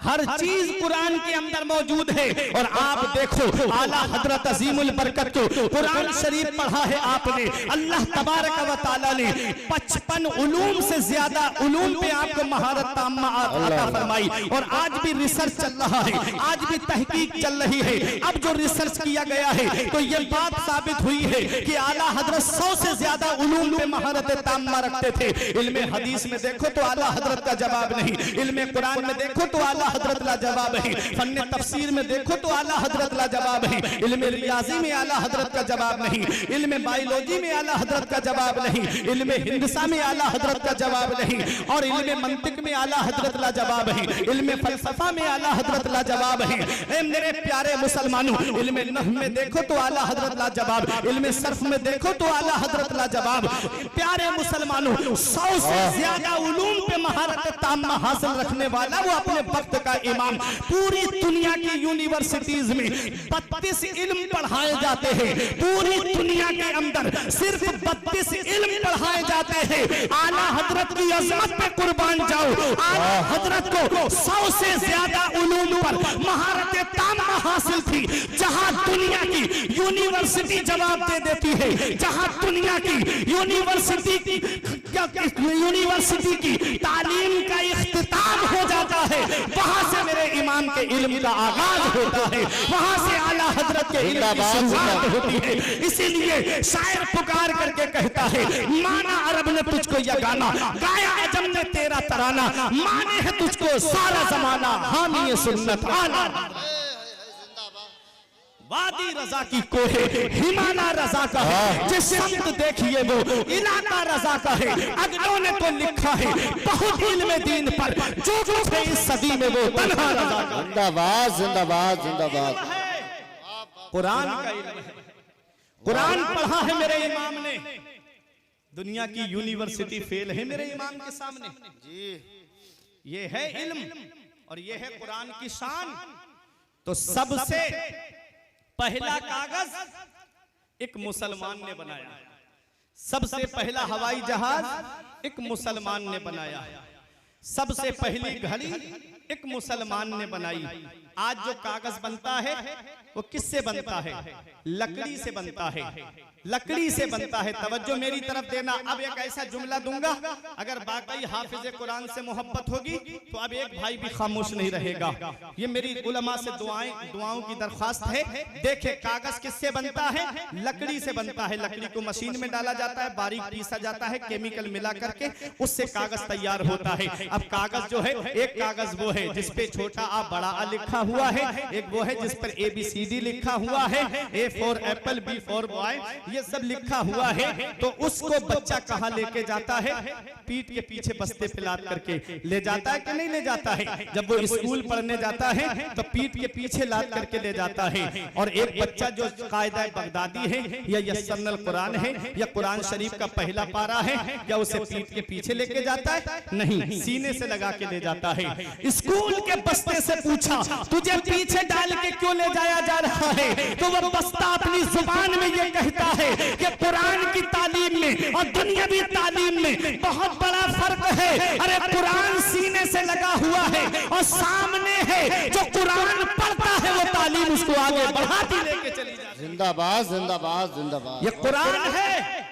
हर चीज कुरान के अंदर मौजूद है। और आप देखो आला हजरत अजीमुल बरकत को कुरान शरीफ पढ़ा है आपने, अल्लाह तबारक व तआला ने 55 उलूम से ज्यादा उलूम पे आपको महारत ताम्मा अता फरमाई। और आज भी रिसर्च चल रहा है, आज भी तहकीक चल रही है। अब जो रिसर्च किया गया है तो ये बात साबित हुई है कि आला हजरत 100 से ज्यादा उलूम पे महारत ताम्मा रखते थे। इल्मे हदीस में देखो तो आला हजरत का जवाब नहीं, इल्मे कुरान में देखो तो आला हजरत ला जवाब है, फन्ने तफसीर में देखो तो आला हजरत ला जवाब है, इल्मे रियाजी में आला हजरत का जवाब नहीं, इल्मे बायोलॉजी में आला हजरत का जवाब नहीं, इल्मे हिंदसा में आला हजरत का जवाब नहीं, और इल्मे मंतिक में आला हजरत ला जवाब है, इल्मे फलसफा में आला हजरत ला जवाब है। ए मेरे प्यारे मुसलमानों, इल्मे नहव में देखो तो आला हजरत ला जवाब, इल्मे सर्फ में देखो तो आला हजरत ला जवाब। प्यारे मुसलमानों, 100 से ज्यादा उलूम पे महारत ताम्मा हासिल रखने वाला वो अपने वक्त का इमाम। पूरी दुनिया की यूनिवर्सिटीज में 32 इल्म पढ़ाए जाते हैं, पूरी दुनिया के अंदर सिर्फ 32 इल्म पढ़ाए जाते हैं। आला हजरत की अजमत पे कुर्बान जाओ, आला हजरत को 100 से ज्यादा उलूम पर महारत ताम्मा हासिल थी। जहां दुनिया की यूनिवर्सिटी जवाब दे देती है, जहां दुनिया की यूनिवर्सिटी यूनिवर्सिटी की तालीम का इख्तिताम हो जाता है, वहां से मेरे इमाम के इल्म का आगाज होता है, वहां से आला हजरत के इल्म की शुरुआत होती है। इसीलिए शायर पुकार करके कहता है, माना अरब ने तुझको यह गाना, गाया अजम ने तेरा तराना, माने है तुझको सारा जमाना, हामी सुन्नत आला। वादी रजा की कोहे हिमाना रजा का है, जिस शब्द देखिए वो इलाका रजा का है। अगलों ने तो लिखा है बहुत इल्म दीन पर, जो कुछ है इस सदी में वो तन्हा रजा का। जिंदाबाद जिंदाबाद जिंदाबाद। कुरान का इल्म है, कुरान पढ़ा है मेरे इमाम ने, दुनिया की यूनिवर्सिटी फेल है मेरे इमाम के सामने जी। ये है इल्म और ये है कुरान की शान। तो सबसे पहला कागज एक मुसलमान ने बनाया, सबसे पहला हवाई जहाज एक मुसलमान ने बनाया, सबसे पहली घड़ी एक मुसलमान ने बनाई। आज जो कागज बनता है वो किससे बनता है? लकड़ी से बनता है, लकड़ी से बनता है। तवज्जो मेरी तरफ देना। अब एक ऐसा जुमला दूंगा, अगर वाकई हाफिज कुरान से मोहब्बत होगी तो अब एक भाई भी खामोश नहीं रहेगा। ये मेरी उलमा से दुआओं की दरख्वास्त है। देखे कागज किससे बनता है? लकड़ी से बनता है। लकड़ी को मशीन में डाला जाता है, बारीक पीसा जाता है, केमिकल मिला करके उससे कागज तैयार होता है। अब कागज जो है, एक कागज वो है जिसपे छोटा आ बड़ा आ लिखा हुआ है, एक वो है जिस पर ABCD लिखा हुआ है, A for Apple, B for boy, ये सब लिखा हुआ है। तो उसको बच्चा कहाँ लेके जाता है? पीठ के पीछे बस्ते पे लाद करके ले जाता है कि नहीं ले जाता है? जब वो स्कूल पढ़ने जाता है तो पीठ के पीछे लाद करके ले जाता है। और एक बच्चा जो कायदा बगदादी है या यस्सरनल कुरान है या कुरान शरीफ का पहला पारा है, क्या उसे पीठ के पीछे लेके जाता है? नहीं, सीने से लगा के ले जाता है। स्कूल के बस्ते से पूछा, तुझे पीछे डाल के क्यों ले जाया जा रहा है? तो वह बस्ता अपनी जुबान में ये कहता है कि कुरान की तालीम में और दुनियावी तालीम में बहुत बड़ा फर्क है। अरे कुरान सीने से लगा हुआ है और सामने है, जो कुरान पढ़ता है वो तालीम उसको आगे बढ़ाती लेके चली जाती है। जिंदाबाद जिंदाबाद जिंदाबाद। ये कुरान है।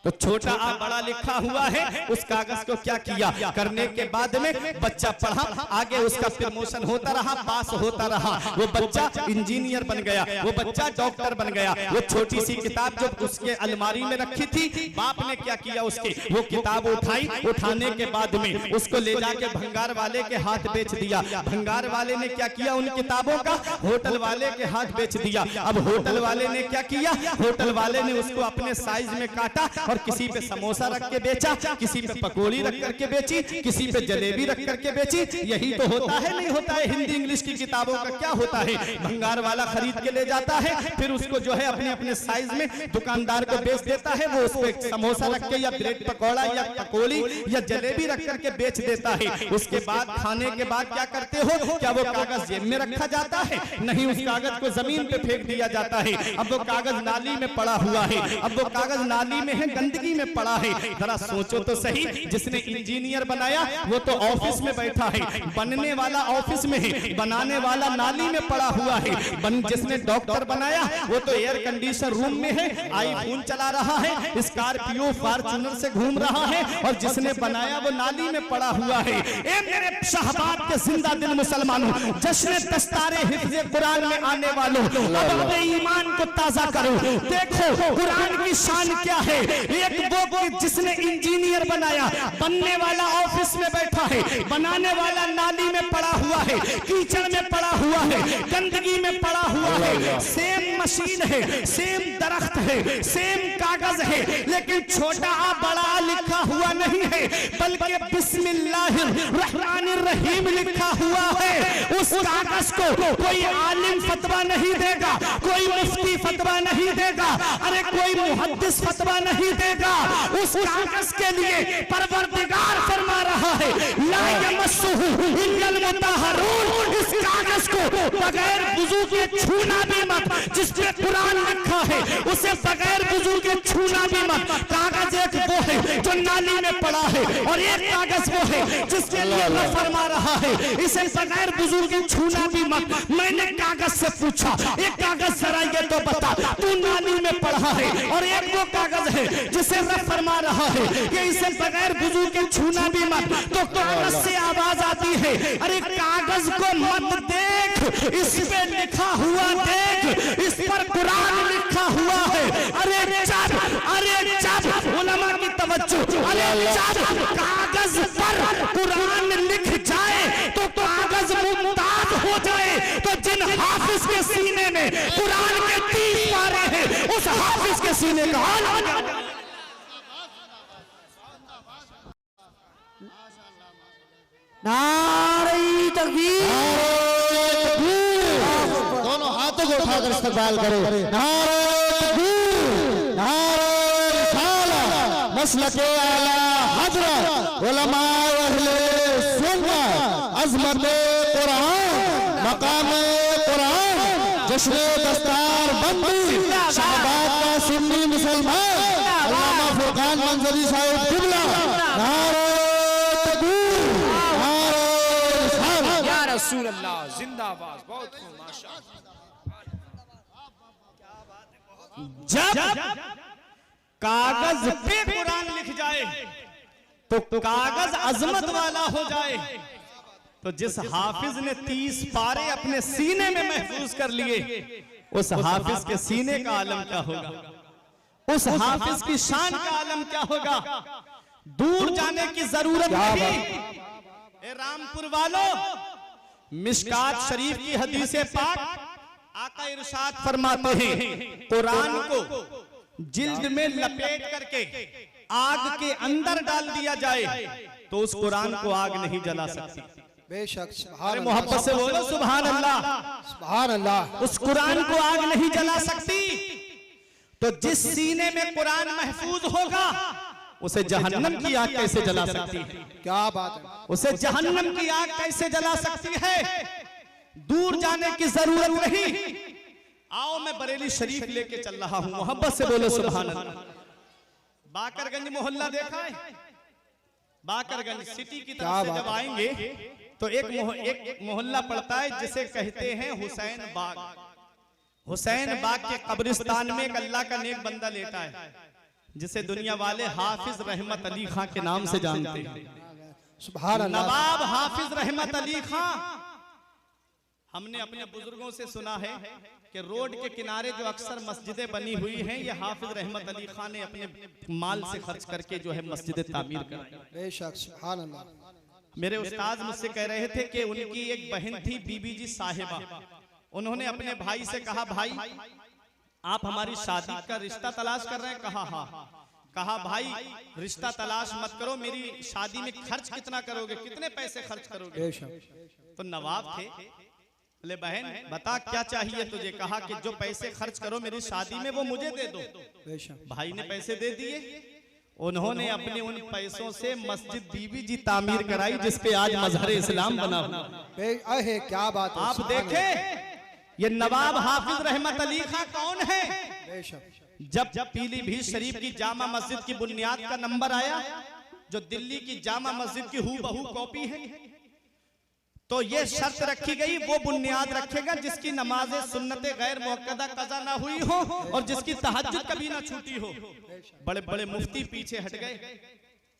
तो छोटा आ बड़ा लिखा हुआ है, उस कागज को क्या किया? करने के बाद में बच्चा पढ़ा, आगे उसका प्रमोशन होता रहा, पास होता रहा, वो बच्चा इंजीनियर बन गया, वो बच्चा डॉक्टर बन गया। वो छोटी सी किताब जो उसके अलमारी में रखी थी, बाप ने क्या किया? उसके वो किताब उठाई, उठाने के बाद में उसको ले जाके भंगार वाले के हाथ बेच दिया। भंगार वाले ने क्या किया? उन किताबों का होटल वाले के हाथ बेच दिया। अब होटल वाले ने क्या किया? होटल वाले ने उसको अपने साइज में काटा और किसी पे समोसा रख के बेचा, किसी पे पकोड़ी रख करके बेची, किसी पे जलेबी रख करके बेची। यही तो होता है, नहीं होता है? हिंदी इंग्लिश की किताबों का क्या होता है? भंगार वाला खरीद के ले जाता है, फिर उसको जो है अपने अपने साइज में दुकानदार को बेच देता है। वो उसको समोसा रख के या ब्रेड पकौड़ा या पकोड़ी या जलेबी रख करके बेच देता है। उसके बाद खाने के बाद क्या करते हो? क्या वो कागज जेब में रखा जाता है? नहीं, उस कागज को जमीन पे फेंक दिया जाता है। अब वो कागज नाली में पड़ा हुआ है, अब वो कागज नाली में है, गंदगी में पड़ा है। जरा सोचो तो सही, जिसने इंजीनियर बनाया वो तो ऑफिस में बैठा है, बनने वाला ऑफिस में है, बनाने वाला नाली में पड़ा हुआ है। जिसने डॉक्टर बनाया वो तो एयर कंडीशन रूम में है, आईफोन चला रहा है, स्कॉर्पियो फॉर्च्यूनर से घूम रहा है, और जिसने बनाया वो नाली में पड़ा हुआ है। ए मेरे शहबाब के जिंदा दिल मुसलमानों, जश्न दस्तारे हिफ्ज़ कुरान में आने वालों, अब अपने ईमान को ताजा करो। देखो कुरान की शान क्या है। एक वो जिसने इंजीनियर बनाया, बनने वाला ऑफिस में बैठा है, बनाने वाला नाली में पड़ा हुआ है, कीचड़ में पड़ा हुआ है, गंदगी में पड़ा हुआ है। सेम मशीन है, सेम दरख्त है, सेम कागज है, लेकिन छोटा आ बड़ा लिखा हुआ नहीं है, बल्कि बिस्मिल्लाहिर्रहमानिर्रहीम लिखा हुआ है। उस कागज को कोई आलिम फतवा नहीं देगा, कोई मुफ्ती फतवा नहीं देगा, अरे कोई मुहद्दिस फतवा नहीं देगा। उस कागज के लिए परवरदिगार फरमा रहा है, ला यमस्सुहु इल्लल मुतहहरून। इस कागज को बगैर वुजू के छूना भी मत। जिस पे कुरान लिखा है उसे बगैर वुजू के छूना भी मत। कागज एक वो है जो नाली में पड़ा है और एक कागज वो है जिसके लिए अल्लाह फरमा रहा है इसे बगैर बुजुर्ग छूना भी मत। मैंने कागज से पूछा एक कागज जरा ये तो बता तू नाली में पड़ा है और एक वो कागज है जिसे रब फरमा रहा है कि इसे बगैर बुजुर्ग के छूना भी मत। तो कागज से आवाज आती है अरे कागज को मत देख, इस पे लिखा हुआ देख, इस पर कुरान लिखा हुआ है। अरे चुप उलमा की तवज्जो, अरे चुप, कागज पर कुरान लिख जाए तो कागज मुमताज हो जाए। तो जिन हाफिज के सीने में कुरान के 30 पारे हैं उस हाफिज के सीने का हाल हो जाए। नारे तकबीर, दोनों हाथों को उठाकर इस्तकबाल करो। नारे तकबीर, नारे रिसालत, मसलके आला हजरत, उलमाए अहले सुन्नत, अज़मते कुरान, मकामे कुरान, जश्न दस्तार बंदी, शहबाद का सुन्नी मुसलमान, अल्लामा फुरकान मंजरी साहिब किबला। नारे रसूल अल्लाह जिंदाबाद। बहुत खूब, जब कागज पे कुरान लिख जाए तो कागज अजमत वाला हो जाए। तो जिस हाफिज ने 30 पारे अपने सीने में महफूज कर लिए उस हाफिज के सीने का आलम क्या होगा, उस हाफिज की शान का आलम क्या होगा। दूर जाने की जरूरत नहीं। ए रामपुर वालों, मिशकात शरीफ की हदीसे पाक आका इरशाद फरमाते हैं कुरान को जिल्द में लपेट करके आग के अंदर डाल दिया जाए तो उस कुरान को आग नहीं जला सकती। बेशक, अरे मोहब्बत से बोलो सुभान अल्लाह, सुभान अल्लाह। उस कुरान को आग नहीं जला सकती। तो जिस सीने में कुरान महफूज होगा उसे जहन्नम की आग कैसे जला सकती है। क्या बात है, उसे जहन्नम की आग कैसे जला सकती है। दूर जाने की जरूरत नहीं। आओ मैं बरेली शरीफ लेके चल रहा हूं, मोहब्बत से बोलो सुभान अल्लाह। बाकरगंज मोहल्ला देखा है, बाकरगंज सिटी की तरफ से जब आएंगे तो एक मोहल्ला पड़ता है जिसे कहते हैं हुसैन बाग। हुसैन बाग के कब्रिस्तान में एक अल्लाह का नेक बंदा लेटा है जिसे दुनिया वाले हाफिज रहमत अली खां के नाम से जानते हैं। सुभान अल्लाह। नवाब हाफिज रहमत अली खां। हमने अपने बुजुर्गों से सुना है कि रोड के किनारे जो अक्सर मस्जिदें बनी हुई हैं ये हाफिज रहमत अली खां ने अपने माल से खर्च करके जो है मस्जिदें तामीर कराई। बेशक, सुभान अल्लाह। मेरे उस्ताद मुझसे कह रहे थे कि उनकी एक बहन थी बीबी जी साहिबा। उन्होंने अपने भाई से कहा भाई आप हमारी शादी का रिश्ता तलाश कर रहे हैं। कहा हाँ। कहा भाई रिश्ता तलाश मत करो, मेरी शादी में खर्च कितना करोगे, कितने पैसे खर्च करोगे। तो नवाब थे, बोले बहन बता क्या चाहिए तुझे। कहा कि जो पैसे खर्च करो मेरी शादी में वो मुझे दे दो। भाई ने पैसे दे दिए। उन्होंने अपने उन पैसों से मस्जिद बीबी जी तामीर कराई जिसपे आज मजहर इस्लाम बना हुआ। क्या बात है। आप देखें ये नवाब हाफिज रहमत अली खां कौन है। जब पीलीभीत शरीफ की जामा मस्जिद की बुनियाद का नंबर आया जो दिल्ली की जामा मस्जिद की हूबहू कॉपी है, तो ये शर्त रखी गई वो बुनियाद रखेगा जिसकी नमाज़े सुन्नते गैर मुअक्कदा कज़ा ना हुई हो और जिसकी तहज्जुद कभी ना छूटी हो। बड़े बड़े मुफ्ती पीछे हट गए।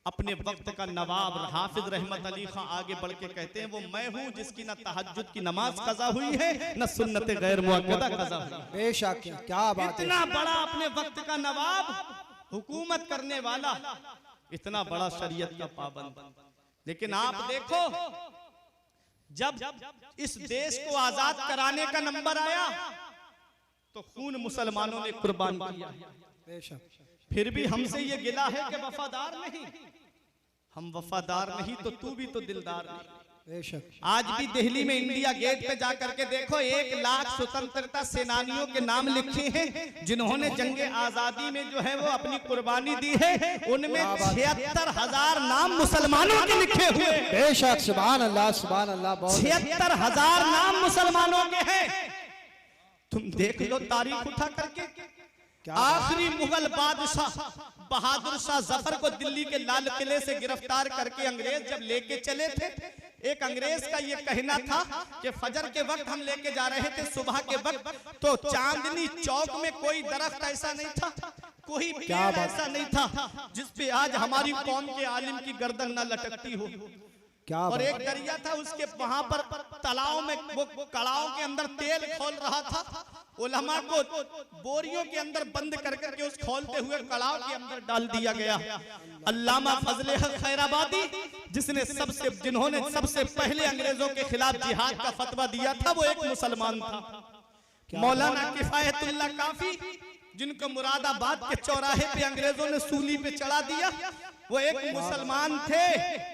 अपने वक्त का नवाब हाफिज रहमत अली खां आगे बढ़ के कहते हैं वो मैं हूं जिसकी न तहज्जुद की नमाज कज़ा हुई है न सुन्नते गैर मुअक्कदा कज़ा हुई। बेशक, क्या बात है। इतना बड़ा अपने वक्त का नवाब, हुकूमत करने वाला, इतना बड़ा शरीयत का पाबंद। लेकिन आप देखो जब इस देश को आजाद कराने का नंबर आया तो खून मुसलमानों ने कुर्बान किया। फिर भी हमसे ये गिला है कि वफादार नहीं। हम वफादार नहीं तो तू भी तो दिलदार नहीं। आज भी दिल्ली में इंडिया गेट पे जाकर के देखो 1 लाख स्वतंत्रता सेनानियों के नाम लिखे हैं जिन्होंने जंगे आजादी में जो है वो अपनी कुर्बानी दी है। उनमें 76,000 नाम मुसलमानों के लिखे हुए। बेशक, सुभान अल्लाह, सुभान अल्लाह। 76,000 नाम मुसलमानों के हैं। तुम देख लो तारीख उठा करके आखिरी मुगल बादशाह बहादुर शाह जफर को दिल्ली के लाल किले से गिरफ्तार करके अंग्रेज जब लेके चले थे, एक अंग्रेज का ये कहना था कि फजर के वक्त हम लेके जा रहे थे, सुबह के वक्त तो चांदनी चौक में कोई दरख्त ऐसा नहीं था, कोई पेड़ ऐसा नहीं था जिसपे आज हमारी कौम के आलिम की गर्दन न लटकती हो। और एक दरिया था, उसके वहां पर तालाब में वो कड़ाओं के अंदर तेल खोल रहा था, उलमा को बोरियों के अंदर बंद कर करके उस खोलते हुए कड़ाव के अंदर डाल दिया गया। अल्लामा फजले हक खैराबादी जिन्होंने सबसे पहले अंग्रेजों के खिलाफ जिहाद का फतवा दिया था, वो एक मुसलमान था। मौलाना किफायतुल्लाह काफी, जिनको मुरादाबाद के चौराहे पे अंग्रेजों ने सूली पे चढ़ा दिया, वो एक मुसलमान थे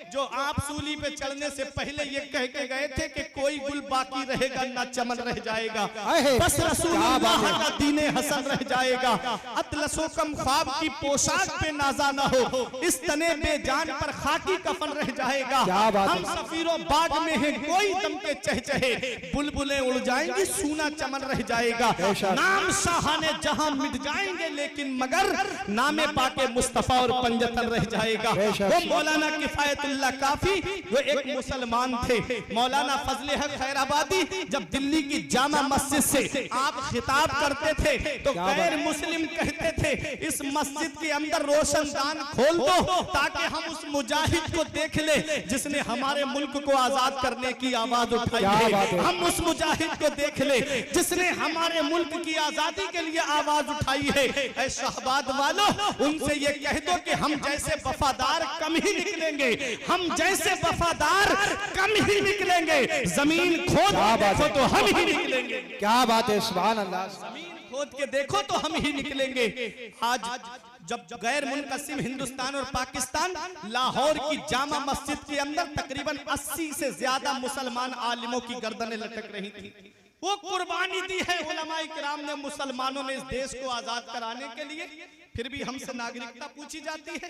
जो आप सूली पे चढ़ने से पहले ये कह के गए थे कि कोई गुल बाकी रहेगा ना चमन रह जाएगा, बस रसूलुल्लाह का दीने हसन रह जाएगा। अतलसो कम ख्वाब की पोशाक पे नाजा ना हो, इस तने बेजान पर खाकी कफन रह जाएगा। हम सफीरों बाग में हैं, कोई दम के चहचहे, बुलबुलें उड़ जाएंगी, सूना चमन रह जाएगा। नाम शाहाने जहां मिट जाएंगे, लेकिन मगर नामे पाके मुस्तफा और पंजतन रह जाएगा। वो मौलाना किफायतुल्लाह काफी वो एक मुसलमान थे। मौलाना फजले हक खैराबादी जब दिल्ली की जामा मस्जिद से आप खिताब करते थे तो गैर मुस्लिम कहते थे इस मस्जिद के अंदर रोशनदान खोल दो ताकि हम उस मुजाहिद को देख ले जिसने हमारे मुल्क को आजाद करने की आवाज उठाई है, हम उस मुजाहिद को देख ले जिसने हमारे मुल्क की आजादी के लिए आवाज उठाई है। ऐ शहबाद वालों, उनसे ये कह दो कि हम जैसे वफादार कम ही निकलेंगे, हम जैसे वफादार कम ही निकलेंगे, जमीन खोद देखो तो हम ही निकलेंगे। क्या बात है, सुभान अल्लाह। जमीन खोद के देखो तो हम ही निकलेंगे। आज जब गैर मुनकसिम हिंदुस्तान और पाकिस्तान, लाहौर की जामा मस्जिद के अंदर तकरीबन 80 से ज्यादा मुसलमान आलिमों की गर्दनें लटक रही थी, वो कुर्बानी दी है उलमाए किराम ने, मुसलमानों ने इस देश को आजाद कराने के लिए। फिर भी हमसे नागरिकता पूछी जाती है,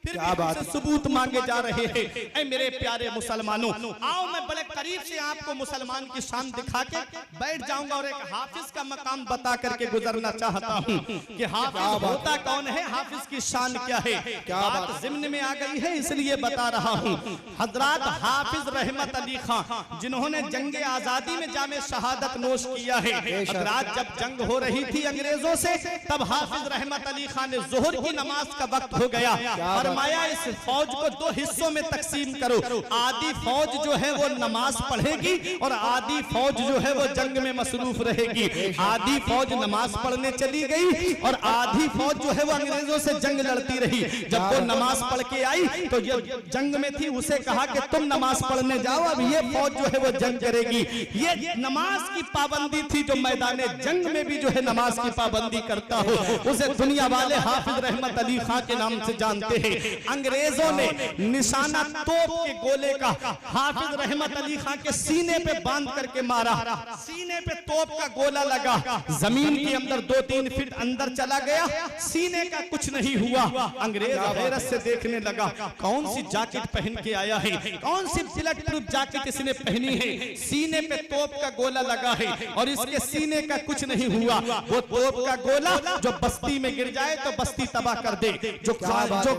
फिर भी हमसे सबूत मांगे जा रहे हैं। ऐ मेरे प्यारे मुसलमानों, आओ मैं बड़े करीब से आपको मुसलमान की शान दिखा के बैठ जाऊंगा और एक हाफिज का मकाम बता करके गुजरना चाहता हूँ कि हाफिज होता कौन है, हाफिज की शान क्या है। बात ज़िम्न में आ गई है इसलिए बता रहा हूँ। हजरात हाफिज रहमत अली खां जिन्होंने जंग आजादी में जामे शहादत नोश किया है, हजरात जब जंग हो रही थी अंग्रेजों से तब हाफिज रहमत अली खान जोहर की नमाज का वक्त हो गया, फरमाया इस फौज को 2 हिस्सों में तकसीम करो, आधी फौज जो है वो नमाज पढ़ेगी और आधी फौज जो है वो जंग में मसरूफ रहेगी। आधी फौज नमाज पढ़ने चली गई और आधी फौज जो है वो अंग्रेजों से जंग लड़ती रही। जब वो नमाज पढ़ के आई तो ये जंग में थी, उसे कहा कि तुम नमाज पढ़ने जाओ, अब ये फौज जो है वो जंग करेगी। ये नमाज की पाबंदी थी, जो मैदान जंग में भी जो है नमाज की पाबंदी करता हो उसे दुनिया वाले हाफिज रहमत अली खां के नाम से जानते हैं। अंग्रेजों ने निशाना तोप के गोले का हाफिज रहमत अली खां के सीने पे बांध करके मारा, सीने पे तोप का गोला लगा, जमीन के अंदर 2-3 फीट अंदर चला गया, सीने का कुछ नहीं हुआ। अंग्रेज हैरत से देखने लगा, कौन सी जैकेट पहन के आया है, कौन सी बुलेट प्रूफ जैकेट इसने पहनी है, सीने पे तोप का गोला लगा है और इसके सीने का कुछ नहीं हुआ। वो तोप का गोला जो बस्ती में गिर जाए तो बस्ती तबाह कर दे, जो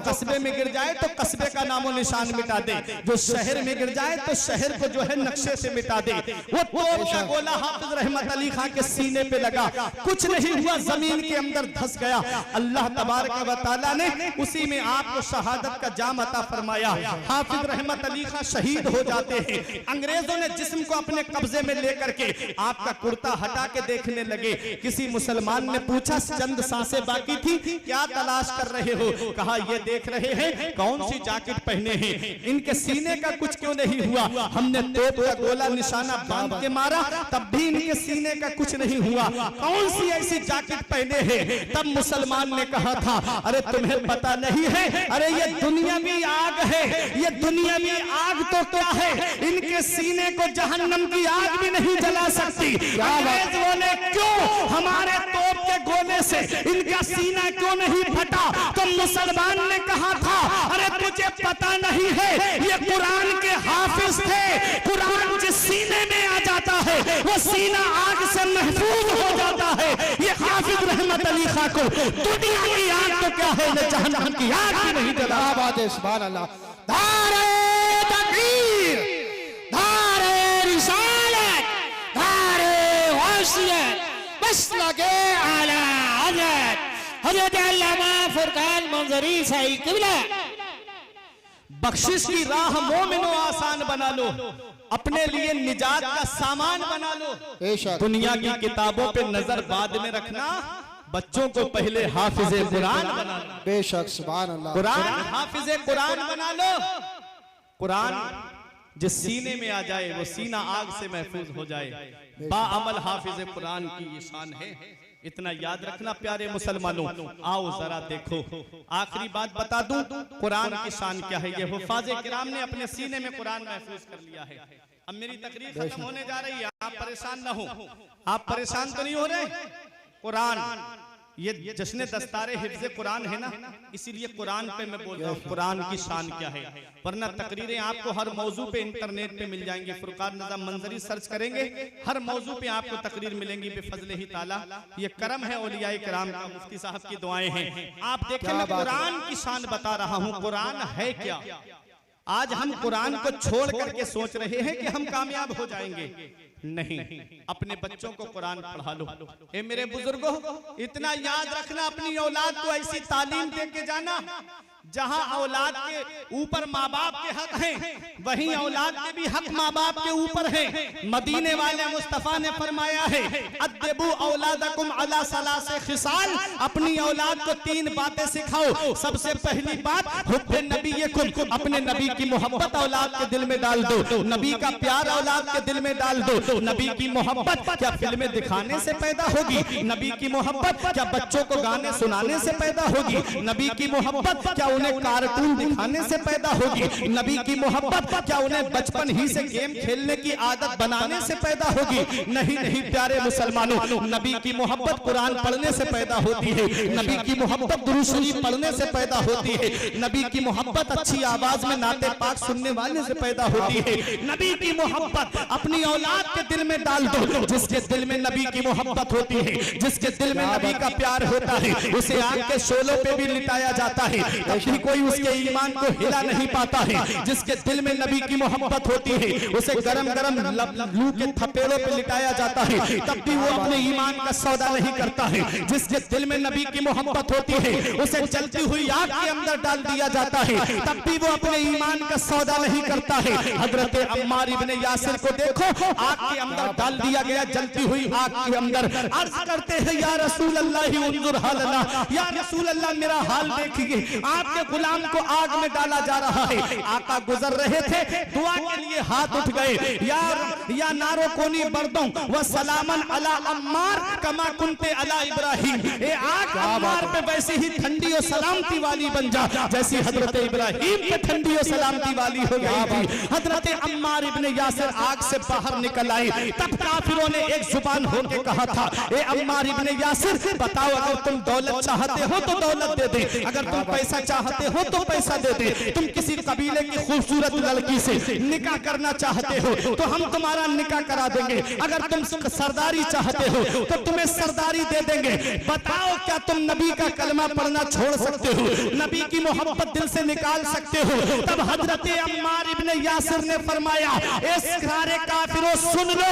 कस्बे में गिर जाए तो कस्बे का नामो निशान मिटा दे, जो शहर में गिर जाए तो शहर को जो है नक्शे से मिटा दे। वो तोप का गोला हाफिज रहमत अली खां के सीने पे लगा, कुछ नहीं हुआ, जमीन के अंदर धंस गया। अल्लाह तबारक व तआला ने उसी में आपको शहादत का जाम अता फरमाया। हाफिज रहमत अली खां शहीद हो जाते हैं। अंग्रेजों ने जिस्म को अपने कब्जे में लेकर के आपका कुर्ता हटा के देखने लगे। किसी मुसलमान ने पूछा, चंद सांसें बाकी थी, क्या तलाश कर रहे हो? कहा ये देख रहे हैं कौन सी जैकेट पहने हैं, इनके सीने का कुछ क्यों नहीं हुआ? हमने तोप का गोला निशाना बांध के मारा तब भी इनके सीने का कुछ नहीं हुआ, कौन सी ऐसी जैकेट पहने हैं? तब मुसलमान ने कहा था, अरे तुम्हें पता नहीं है, अरे ये दुनियावी आग है, ये दुनियावी आग तो क्या है, इनके सीने को जहन्नम की आग भी नहीं जला सकती। अंग्रेजों ने क्यों हमारे तोप के गोले से इनका सीना क्यों नहीं फटा? तो मुसलमान ने कहा था, अरे तुझे पता नहीं है, ये कुरान के हाफिज थे, कुरान जिस सीने में आ जाता है वो सीना आग से महफूज हो जाता है। ये हाफिज रहमत अली खां को दुनिया की आग तो क्या है न जहन्नम की आग भी नहीं जला। क्या बात है, सुभान अल्लाह। धारे तकबीर, धारे रिसालत, धारे गौसियत, बस लगे आला हजरत हजरत अल्लामा फुरकान मंजरी साहिब किबला। बख्शिश की राह मोमिनो आसान बना लो, अपने लिए निजात का सामान बना लो। बेशक दुनिया की किताबों पे नजर बाद में रखना, बच्चों को पहले हाफिज कुरान बना लो। बेशक सुभान अल्लाह। कुरान हाफिज कुरान बना लो। कुरान जिस सीने में आ जाए वो सीना आग से महफूज हो जाए। बाअमल हाफिज कुरान की ये शान है। इतना याद रखना प्यारे मुसलमानों। आओ जरा देखो, आखिरी बात बता दूं, कुरान की शान क्या है। ये हुफ़ाज़े किराम ने अपने सीने में कुरान महफूज कर लिया है। अब मेरी तकरीर खत्म होने जा रही है, आप परेशान ना हो। आप परेशान तो नहीं हो रहे? कुरान ये जश्न दस्तारे हिफ्ज़े कुरान है ना, इसीलिए कुरान पे मैं बोल रहा हूँ कुरान की शान क्या है। वरना तकरीरें आपको हर मौजू पे इंटरनेट पे मिल जाएंगी। फुरकान निज़ाम मंजरी सर्च करेंगे, हर मौजू पे आपको तकरीर मिलेंगी बेफजले ही ताला। ये करम है औलियाए किराम का, मुफ्ती साहब की दुआएं हैं। आप देखें, मैं कुरान की शान बता रहा हूँ। कुरान है क्या? आज हम कुरान को छोड़ करके सोच रहे हैं कि हम कामयाब हो जाएंगे। नहीं, अपने बच्चों को कुरान पढ़ा लो। ए मेरे बुजुर्गों, इतना याद रखना, अपनी औलाद को ऐसी तालीम दे के जाना जहां औलाद के ऊपर माँ बाप के हक हैं, वहीं औलाद के भी हक माँ बाप के ऊपर हैं। मदीने वाले मुस्तफा ने फरमाया है, अद्दिबू औलादकुम अला सलासे खिसाल, अपनी औलाद को 3 बातें सिखाओ। सबसे पहली बात, हुब्बे नबीयकुम, अपने नबी की मोहब्बत औलाद के दिल में डाल दो। नबी का प्यार औलाद के दिल में डाल दो। नबी की मोहब्बत क्या फिल्में दिखाने से पैदा होगी? नबी की मोहब्बत क्या बच्चों को गाने सुनाने से पैदा होगी? नबी की मोहब्बत क्या उन्हें कार्टून दिखाने से पैदा होगी? नबी की मोहब्बत क्या उन्हें बचपन ही से गेम खेलने की आदत बनाने से पैदा होगी? नहीं नहीं प्यारे मुसलमानों, नबी की मोहब्बत कुरान पढ़ने से पैदा होती है। नबी की मोहब्बत दुरूद शरीफ पढ़ने से पैदा होती है। नबी की मोहब्बत अच्छी आवाज में नाते पाक सुनने वाले से पैदा होती है। नबी की मोहब्बत अपनी औलाद के दिल में डाल दो। जिसके दिल में नबी की मोहब्बत होती है, जिसके दिल में नबी का प्यार होता है, उसे आग के शोलों पे भी लिटाया जाता है, कभी कोई उसके ईमान को हिला नहीं पाता है। जिसके दिल में नबी की मोहब्बत होती है, उसे गरम गरम लू के थपेड़ों पे लिटाया जाता है, तब भी वो अपने ईमान का सौदा नहीं करता है। जिसके दिल में नबी की मोहब्बत होती है, उसे जलती हुई आग के अंदर डाल दिया जाता है, तब भी वो अपने ईमान का सौदा नहीं करता है। हजरत अम्मार इब्ने यासिर को देखो, आग के अंदर डाल दिया गया, जलती हुई आग के अंदर। अर्ज करते हैं, या रसूल अल्लाह उन्जुर हालना, या रसूल अल्लाह मेरा हाल देखिए, आपके गुलाम को आग में डाला जा रहा है। आका गुजर रहे थे, दुआ के लिए हाथ उठ गए, या नारो कोनी बर्दों व सलामन अला अम्मार कमा कुंते अला इब्राहिम। ए आग अम्मार पे वैसे ही ठंडी और सलामती वाली बन जा जैसी हजरत इब्राहिम पे ठंडी और सलामती वाली हो गई थी। हजरत अम्मार इब्ने यासिर आग से बाहर निकल आए, तब काफिरों ने एक जुबान होकर कहा था, ए अम्मार इब्ने यासिर बताओ, अगर तुम दौलत चाहते हो तो दौलत दे दे, अगर तुम पैसा चाहते हो तो पैसा दे दे, तुम किसी कबीले की खूबसूरत लड़की से निकाह करना चाहते हो तो हम तुम्हारा निकाह करा देंगे, अगर तुम सरदारी चाहते हो तो तुम्हें सरदारी दे देंगे। बताओ क्या तुम नबी का कलमा पढ़ना छोड़ सकते हो? नबी की मोहब्बत दिल से निकाल सकते हो? तब हजरत अम्मार इब्ने यासिर ने फरमाया, ए सारे काफिरों सुन लो,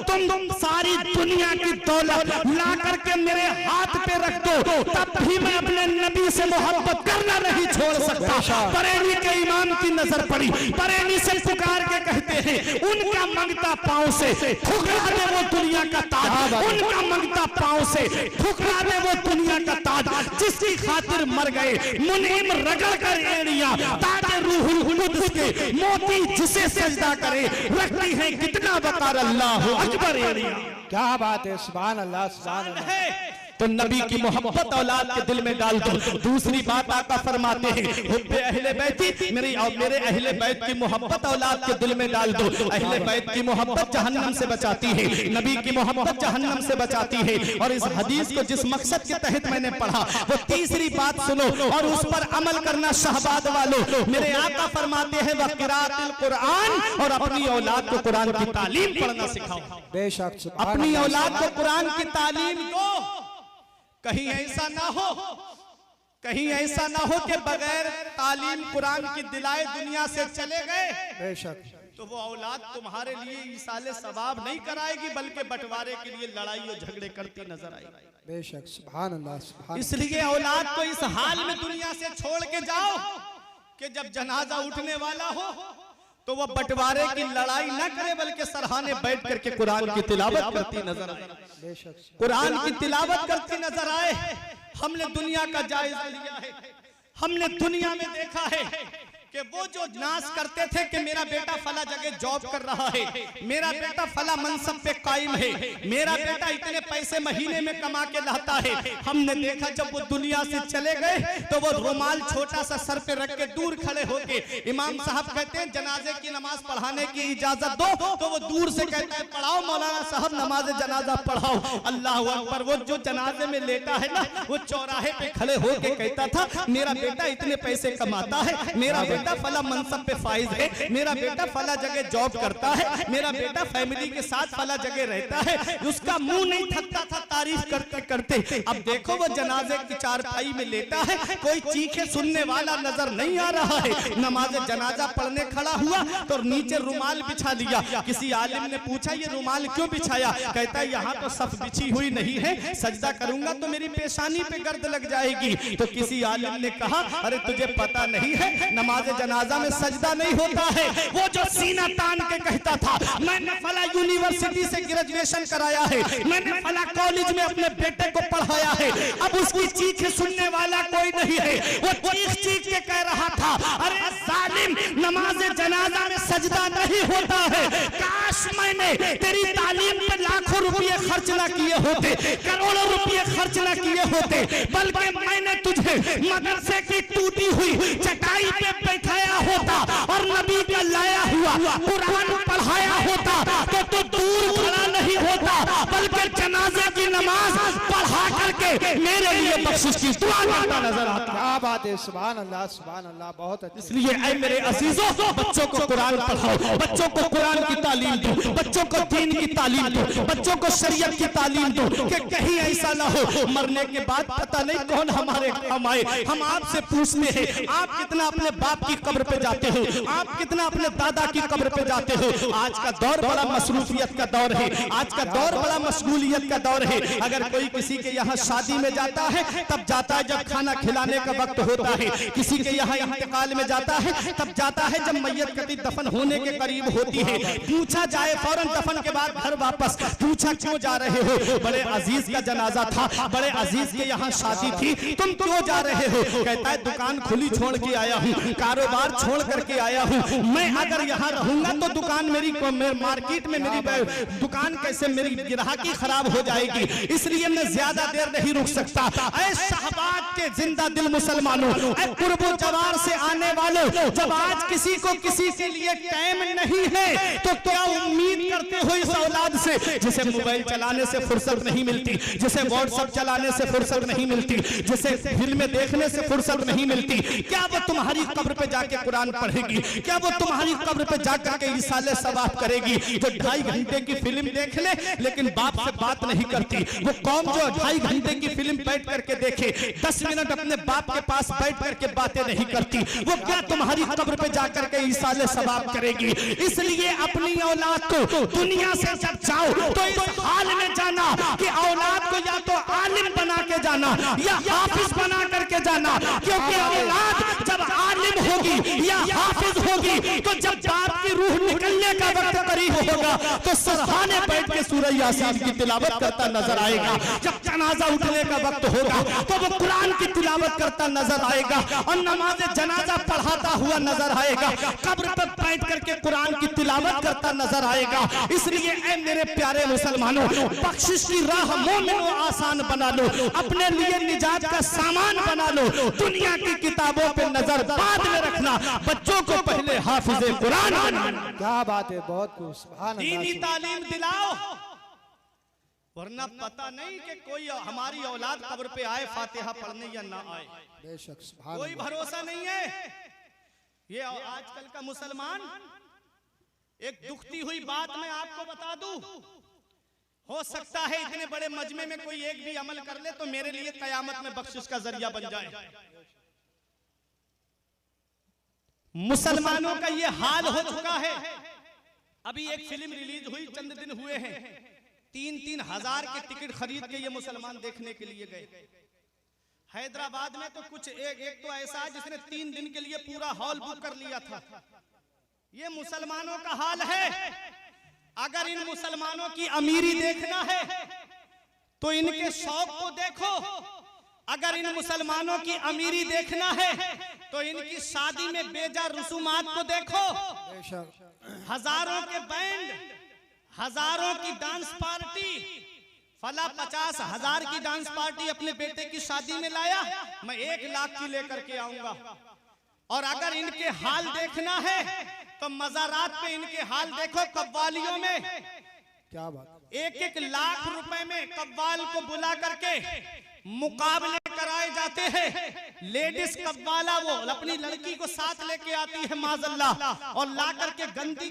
तुम सारी दुनिया की दौलत ला करके मेरे हाथ पे रख दो, तब भी मैं अपने नबी से मोहब्बत करना नहीं छोड़ सकता। बरेली के इमाम की नजर पड़ी, बरेली से पुकार के कहते हैं, उनका मंगता पांव से ठुकरा दे वो दुनिया का ताज, उनका मंगता पांव से ठुकरा दे वो दुनिया का ताज, जिसकी खातिर मर गए मुनीम रगड़ कर एड़ियां, ताजे रूहुल कुद्स के मोती जिसे सजदा करे, रखती है कितना वकार अल्लाह अकबर एड़ियां। क्या बात है, सुभान अल्लाह सुभान अल्लाह। तो नबी की मोहब्बत औलाद के दिल में डाल दो। दूसरी बात आका फरमाते हैं, हुब्बे अहले बैती, मेरे अहले बैत की मोहब्बत औलाद के दिल में डाल दो। अहले बैत की मोहब्बत जहन्नम से बचाती है, नबी की मोहब्बत जहन्नम से बचाती है। और इस हदीस को जिस मकसद के तहत मैंने पढ़ा, वो तीसरी बात सुनो और उस पर अमल करना शहबाद वालों। मेरे आका फरमाते हैं, वक़िरातिल कुरान, और अपनी औलाद को कुरान की तालीम पढ़ना सिखाओ। बेशक अपनी औलाद को कुरान की तालीम दो। कहीं ऐसा ना हो, कहीं ऐसा ना हो कि बगैर तालीम कुरान की दिलाए दुनिया से चले गए, बेशक तो वो औलाद तुम्हारे लिए ईसाले सवाब नहीं कराएगी, बल्कि बंटवारे के लिए लड़ाई और झगड़े करती नजर आएगी। बेशक सुभान अल्लाह सुभान। इसलिए औलाद को इस हाल में दुनिया से छोड़ के जाओ कि जब जनाजा उठने वाला हो तो वो बंटवारे की लड़ाई न करे, बल्कि सरहाने बैठ करके कुरान की तिलावत करती नजर आए, बेशक कुरान की तिलावत करती नजर आए। हमने दुनिया का जायजा लिया है, हमने दुनिया में देखा है कि वो जो नाश करते थे कि मेरा बेटा फला जगह जॉब कर रहा है, मेरा बेटा फला मनसब पे कायम है, मेरा बेटा इतने पैसे महीने में कमा के लाता है, हमने देखा जब वो दुनिया से चले गए तो वो रुमाल छोटा सा सर पे रख के दूर खड़े होके इमाम साहब कहते हैं जनाजे की नमाज पढ़ाने की इजाजत दो, तो वो दूर से कहता है पढ़ाओ मौलाना साहब नमाज जनाजा पढ़ाओ। अल्लाह अकबर। वो जो जनाजे में लेटा है ना, वो चौराहे पे खड़े होके कहता था मेरा बेटा इतने पैसे कमाता है, मेरा बेटा फला मनसब पे फाइज है, मेरा बेटा फला जगह जॉब करता है, मेरा बेटा फैमिली के साथ फला जगह रहता है। उसका मुंह नहीं थकता था तारीफ करते करते। अब देखो वो जनाजे की चारपाई में लेटा है, कोई चीखे सुनने वाला नजर नहीं आ रहा है। नमाज जनाजा पढ़ने खड़ा हुआ तो नीचे रुमाल बिछा लिया। किसी आलिम ने पूछा ये रुमाल क्यों बिछाया? कहता है यहाँ तो सफ बिछी हुई नहीं है, सजदा करूंगा तो मेरी पेशानी पे गर्द लग जाएगी। तो किसी आलिम ने कहा अरे तुझे पता नहीं है नमाज जनाजा में सजदा नहीं होता है। वो जो सीना तान के कहता था मैंने फला यूनिवर्सिटी से ग्रेजुएशन कराया है, मैंने फला कॉलेज में अपने बेटे को पढ़ाया है, अब उसकी चीख सुनने वाला कोई नहीं है। वो चीख चीख के कह रहा था अरे जालिम नमाज जनाजा में सजदा नहीं होता है, काश मैंने तेरी तालीम पे लाखों रुपये खर्च ना किए होते, करोड़ों रुपये खर्च ना किए होते, बल्कि मैंने तुझे मदरसे की टूटी हुई चटाई पे बैठाया होता और नबी का लाया हुआ कुरान पढ़ाया होता तो तू दूर खड़ा नहीं होता, बल्कि जनाजे की नमाज पढ़ा करके मेरे लिए बख्शिश की दुआ करता नजर आता। क्या बात है, सुभान अल्लाह सुभान अल्लाह, बहुत अच्छा। इसलिए ऐ मेरे अजीजों बच्चों को कुरान पढ़ाओ, बच्चों को कुरान की तालीम दो, बच्चों को दीन की तालीम दो, बच्चों को शरीयत की तालीम दो कि कहीं ऐसा ना हो मरने के बाद पता नहीं कौन हमारे काम आए। हम आपसे पूछते हैं आप कितना अपने बाप की कब्र पे जाते हो, आप कितना अपने दादा की कब्र पे जाते हो? आज का दौर बड़ा मसरूफियत का दौर है, आज का दौर बड़ा मशगूलियत का दौर है। अगर कोई किसी के यहाँ शादी में जाता है तब जाता है जब खाना खिलाने का वक्त होता है, किसी के यहाँ इंतकाल में जाता है तब जाता है जब मैयत कटी दफन होने के करीब होती है। पूछा जाए फौरन दफन के बाद घर वापस, पूछा क्यों जा रहे हो? बड़े अजीज का जनाजा था, बड़े अजीज के यहाँ शादी थी, तुम क्यों जा रहे हो? कहता है दुकान खुली छोड़ के आया हूँ, कारोबार छोड़ करके आया हूँ, मैं अगर यहाँ रहूंगा तो दुकान मेरी मार्केट में मेरी दुकान कैसे मेरी गिराकी खराब हो जाएगी, इसलिए मैं ज्यादा देर नहीं रुक सकता। ऐ शहबाज के जिंदा दिल मुसलमानों, ऐ कुर्बो जवार से आने वालों, जब आज किसी को किसी के लिए टाइम नहीं है तो क्या उम्मीद करते हो इस औलाद से जिसे मोबाइल चलाने से फुर्सत नहीं मिलती, जिसे व्हाट्सएप चलाने से फुर्सत नहीं मिलती, जिसे फिल्में देखने से फुर्सत नहीं मिलती? क्या वो तुम्हारी कब्र पे जाके कुरान पढ़ेगी? क्या वो तुम्हारी कब्र पे जाकर के रिसाले सवाब करेगी? जो 2.5 घंटे की फिल्म देख ले लेकिन बाप से बात नहीं करती, वो कौम जो 2.5 घंटे की फिल्म बैठ करके देखे, 10 मिनट अपने बाप के पास बैठ करके बातें नहीं करती, वो क्या तुम्हारी कब्र पे जाकर के रिसाले सवाब करेगी? इसलिए अपनी औलाद को दुनिया से जब जाओ तो इस हाल में जाना कि औलाद को या तो आलिम बना के जाना या हाफिज बना करके जाना, क्योंकि औलाद जब आलिम होगी या हाफिज होगी तो जब बाप की रूह निकलने का वक्त करीब होगा तो सरहाने बैठ के सूरह यासीन की तिलावत करता नजर आएगा। जब जनाजा उठने का वक्त होगा तो वो कुरान की तिलावत करता नजर आएगा और नमाज जनाजा पढ़ाता हुआ नजर आएगा, कब्र पर बैठ करके कुरान की तिलावत करता नजर आएगा। इसलिए ऐ मेरे प्यारे मुसलमानों, बख्शिश की राह मोमिनों आसान बना लो, अपने लिए निजात का सामान बना लो, दुनिया की किताबों पे नजर बाद में रखना, बच्चों को पहले हाफिज़े कुरान बनाना। क्या बात है, बहुत कुछ, सुभान दीनी अल्लाह। तालीम दिलाओ, वरना पता नहीं कि कोई हमारी औलाद कब्र पे आए फातिहा पढ़ने या ना आए, बेशक सुभान कोई अल्लाह। भरोसा नहीं है। ये आजकल का मुसलमान, एक दुखती हुई बात मैं आपको बता दूं, हो सकता है इतने बड़े मजमे में कोई एक भी अमल कर ले तो मेरे लिए कयामत में बख्शिश का जरिया बन जाए। मुसलमानों का ये हाल हो चुका है। अभी एक फिल्म रिलीज हुई, चंद दिन हुए हैं, 3-3 हजार के टिकट खरीद के ये मुसलमान देखने के लिए गए। हैदराबाद में तो कुछ एक तो ऐसा है जिसने 3 दिन के लिए पूरा हॉल बुक कर लिया था। ये मुसलमानों का हाल है। अगर इन मुसलमानों की अमीरी देखना है तो इनके शौक को देखो, अगर इन मुसलमानों की अमीरी देखना है तो इनकी शादी में बेजा रसूमात को देखो। हजारों के बैंड, हजारों की डांस पार्टी, फला 50,000 की डांस पार्टी अपने बेटे की शादी में लाया, मैं 1 लाख की लेकर के आऊंगा। और अगर इनके हाल देखना है तो मज़ारात पे इनके हाल देखो। कव्वालियों में क्या बात, 1-1 लाख रुपए में कव्वाल को बुला करके मुकाबले कराए जाते हैं। लेडीज कव्वाला वो अपनी लड़की को साथ लेके आती है माज़अल्लाह, और ला करके गंदी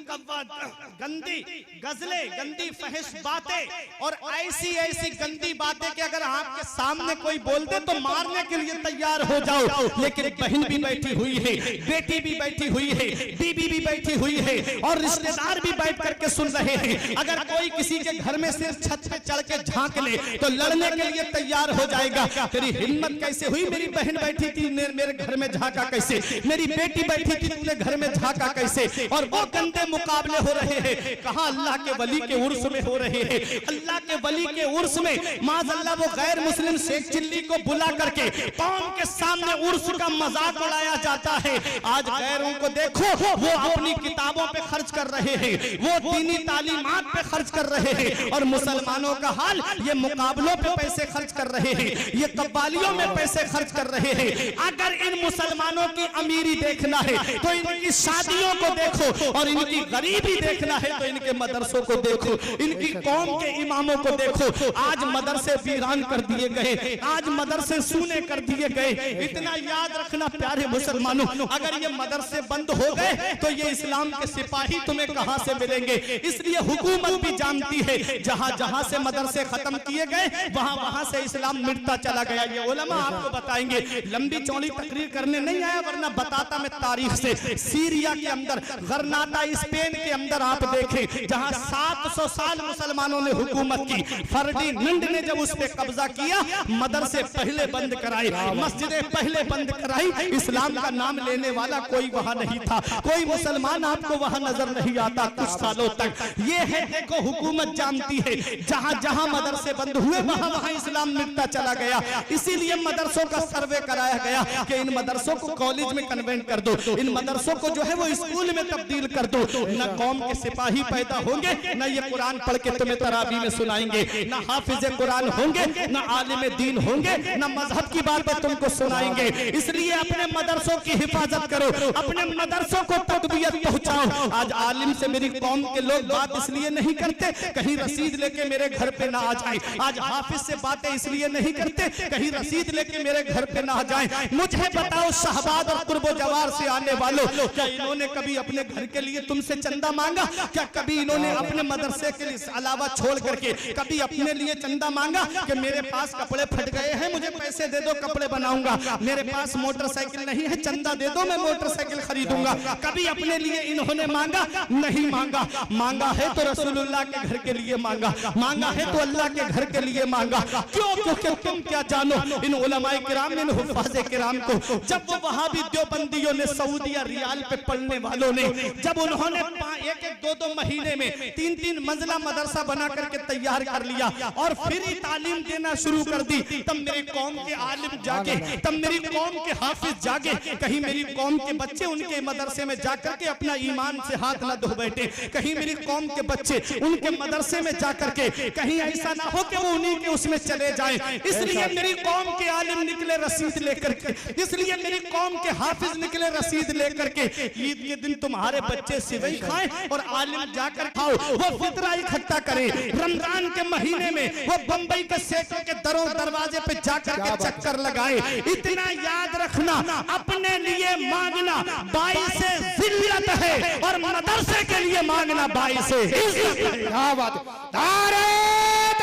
गंदी गजलें, गंदी फहिश बातें और ऐसी ऐसी गंदी बातें कि अगर आपके सामने कोई बोल दे तो मारने के लिए तैयार हो जाओ। लेकिन बहन भी बैठी हुई है, बेटी भी बैठी हुई है, बीबी भी बैठी हुई है और रिश्तेदार भी बैठ करके सुन रहे हैं। अगर कोई किसी के घर में सिर्फ छत पे चढ़ के झांक ले तो लड़ने के लिए तैयार हो जाएगा। तेरी हिम्मत कैसे हुई, मेरी बहन बैठी थी मेरे घर में झांका कैसे, मेरी बेटी बैठी थी तूने घर में झांका कैसे। और वो गंदे मुकाबले हो रहे हैं। कहां अल्लाह के वली के उर्स में हो रहे हैं। अल्लाह के वली के उर्स में माज़अल्लाह वो गैर मुस्लिम शेख चिल्ली को बुला करके कौम के सामने उर्स का मजाक उड़ाया जाता है। आज गैरों को देखो, वो अपनी किताबों पे खर्च कर रहे हैं, वो दीनी तालीमात पे खर्च कर रहे हैं। और मुसलमानों का हाल, ये मुकाबलों पे पैसे खर्च कर रहे हैं, ये कव्वालियों में पैसे खर्च कर रहे हैं। अगर इन मुसलमानों की अमीरी देखना है तो इनकी शादियों को देखो, और इनकी गरीबी देखना है तो इनके मदरसों को देखो, इनकी कौम के इमामों को देखो। आज मदरसे वीरान कर दिए गए, आज मदरसे सूने कर दिए गए। इतना याद रखना प्यारे मुसलमानों, अगर ये मदरसे बंद हो गए तो ये इस्लाम के सिपाही तुम्हें कहां से मिलेंगे। इसलिए हुकूमत भी जानती है, जहां जहां से मदरसे खत्म किए गए वहां वहां से इस्लाम मिटता चला गया। ये उलमा आपको बताएंगे, लंबी चौड़ी तकरीर करने नहीं आया, वरना बताता मैं तारीख से। सीरिया के अंदर, गरनाटा स्पेन के अंदर आप देखें, जहां 700 साल मुसलमानों ने हुकूमत की, फर्डिनेंड ने जब उस पे कब्जा किया, मदरसे पहले बंद कराए, मस्जिदें पहले बंद कराई। इस्लाम का नाम लेने वाला कोई वहां नहीं था, कोई मुसलमान आपको वहां नजर नहीं आता कुछ सालों तक। ये है, देखो हुकूमत जानती है, जहां जहां मदरसे बंद हुए वहां वहां इस्लाम मिटता चला गया। इसीलिए मदरसों का सर्वे कराया गया कि इन मदरसों को कॉलेज में कन्वेंट कर दो, इन मदरसों को जो है वो स्कूल में तब्दील कर दो। न कौम के सिपाही पैदा होंगे, न ये कुरान पढ़ के तुम्हें तरावी में सुनाएंगे, न हाफिज कुरान होंगे, न आलिम दीन होंगे, न मजहब की बातें तुमको सुनाएंगे। इसलिए अपने मदरसों की हिफाजत करो, अपने मदरसों को तकबीयत पहुंचाओ। आज आलिम से मेरी कौम के लोग बात इसलिए नहीं करते कहीं रसीद लेके मेरे घर पे ना आ जाए। आज हाफिज से बातें इसलिए नहीं करते कहीं रसीद लेके मेरे घर पे ना जाए। मुझे बताओ शहबाद और कुर्बो जवार से आने वालों, क्या इन्होंने कभी अपने घर के लिए तुमसे चंदा मांगा? क्या कभी इन्होंने अपने मदरसे के अलावा छोड़ करके कभी अपने लिए चंदा मांगा कि मेरे पास कपड़े फट गए हैं, मुझे पैसे दे दो, कपड़े बनाऊंगा, मेरे पास मोटरसाइकिल नहीं है, चंदा दे दो, मैं मोटरसाइकिल खरीदूंगा? कभी अपने लिए इन्होंने मांगा? नहीं मांगा। मांगा है तो रसूलुल्लाह के घर के लिए मांगा, मांगा है तो अल्लाह के घर के लिए मांगा। क्यों? क्योंकि तुम क्या जानो इन उलमाए किराम, इन हुफ़ाज़े किराम को जब वो वहाबी देवबंदियों ने, सऊदिया रियाल पे पढ़ने वालों ने, जब उन्होंने 1-2 महीने में 3-3 मंजिला मदरसा बना करके तैयार कर लिया और फ्री तालीम देना शुरू कर दी, तब मेरी कौम के आलिम जागे, तब मेरी कौम के हाफिज जागे। कहीं मेरी कौम के बच्चे उनके मदरसे में जाकर के अपना ईमान से हाथ न धो बैठे, कहीं मेरी कौम के बच्चे उनके मदरसे में जाकर के कहीं ऐसा ना हो कि वो उन्हीं के उसमें चले जाएं। इसलिए मेरी कौम के आलिम निकले रसीद लेकर के, इसलिए मेरी कौम के हाफिज निकले रसीद लेकर के। ईद के दिन तुम्हारे बच्चे सिवई खाएं और आलिम जाकर खाओ, वो फितरा इकट्ठा करें। रमजान के महीने में वो बंबई के सेठों के दरों दरवाजे पे जाकर के चक्कर लगाए। इतना याद रखना, अपने लिए मांगना बाइस जिल्लत है और मदरसे के लिए मांगना बाइस इज्जत है। क्या बात है।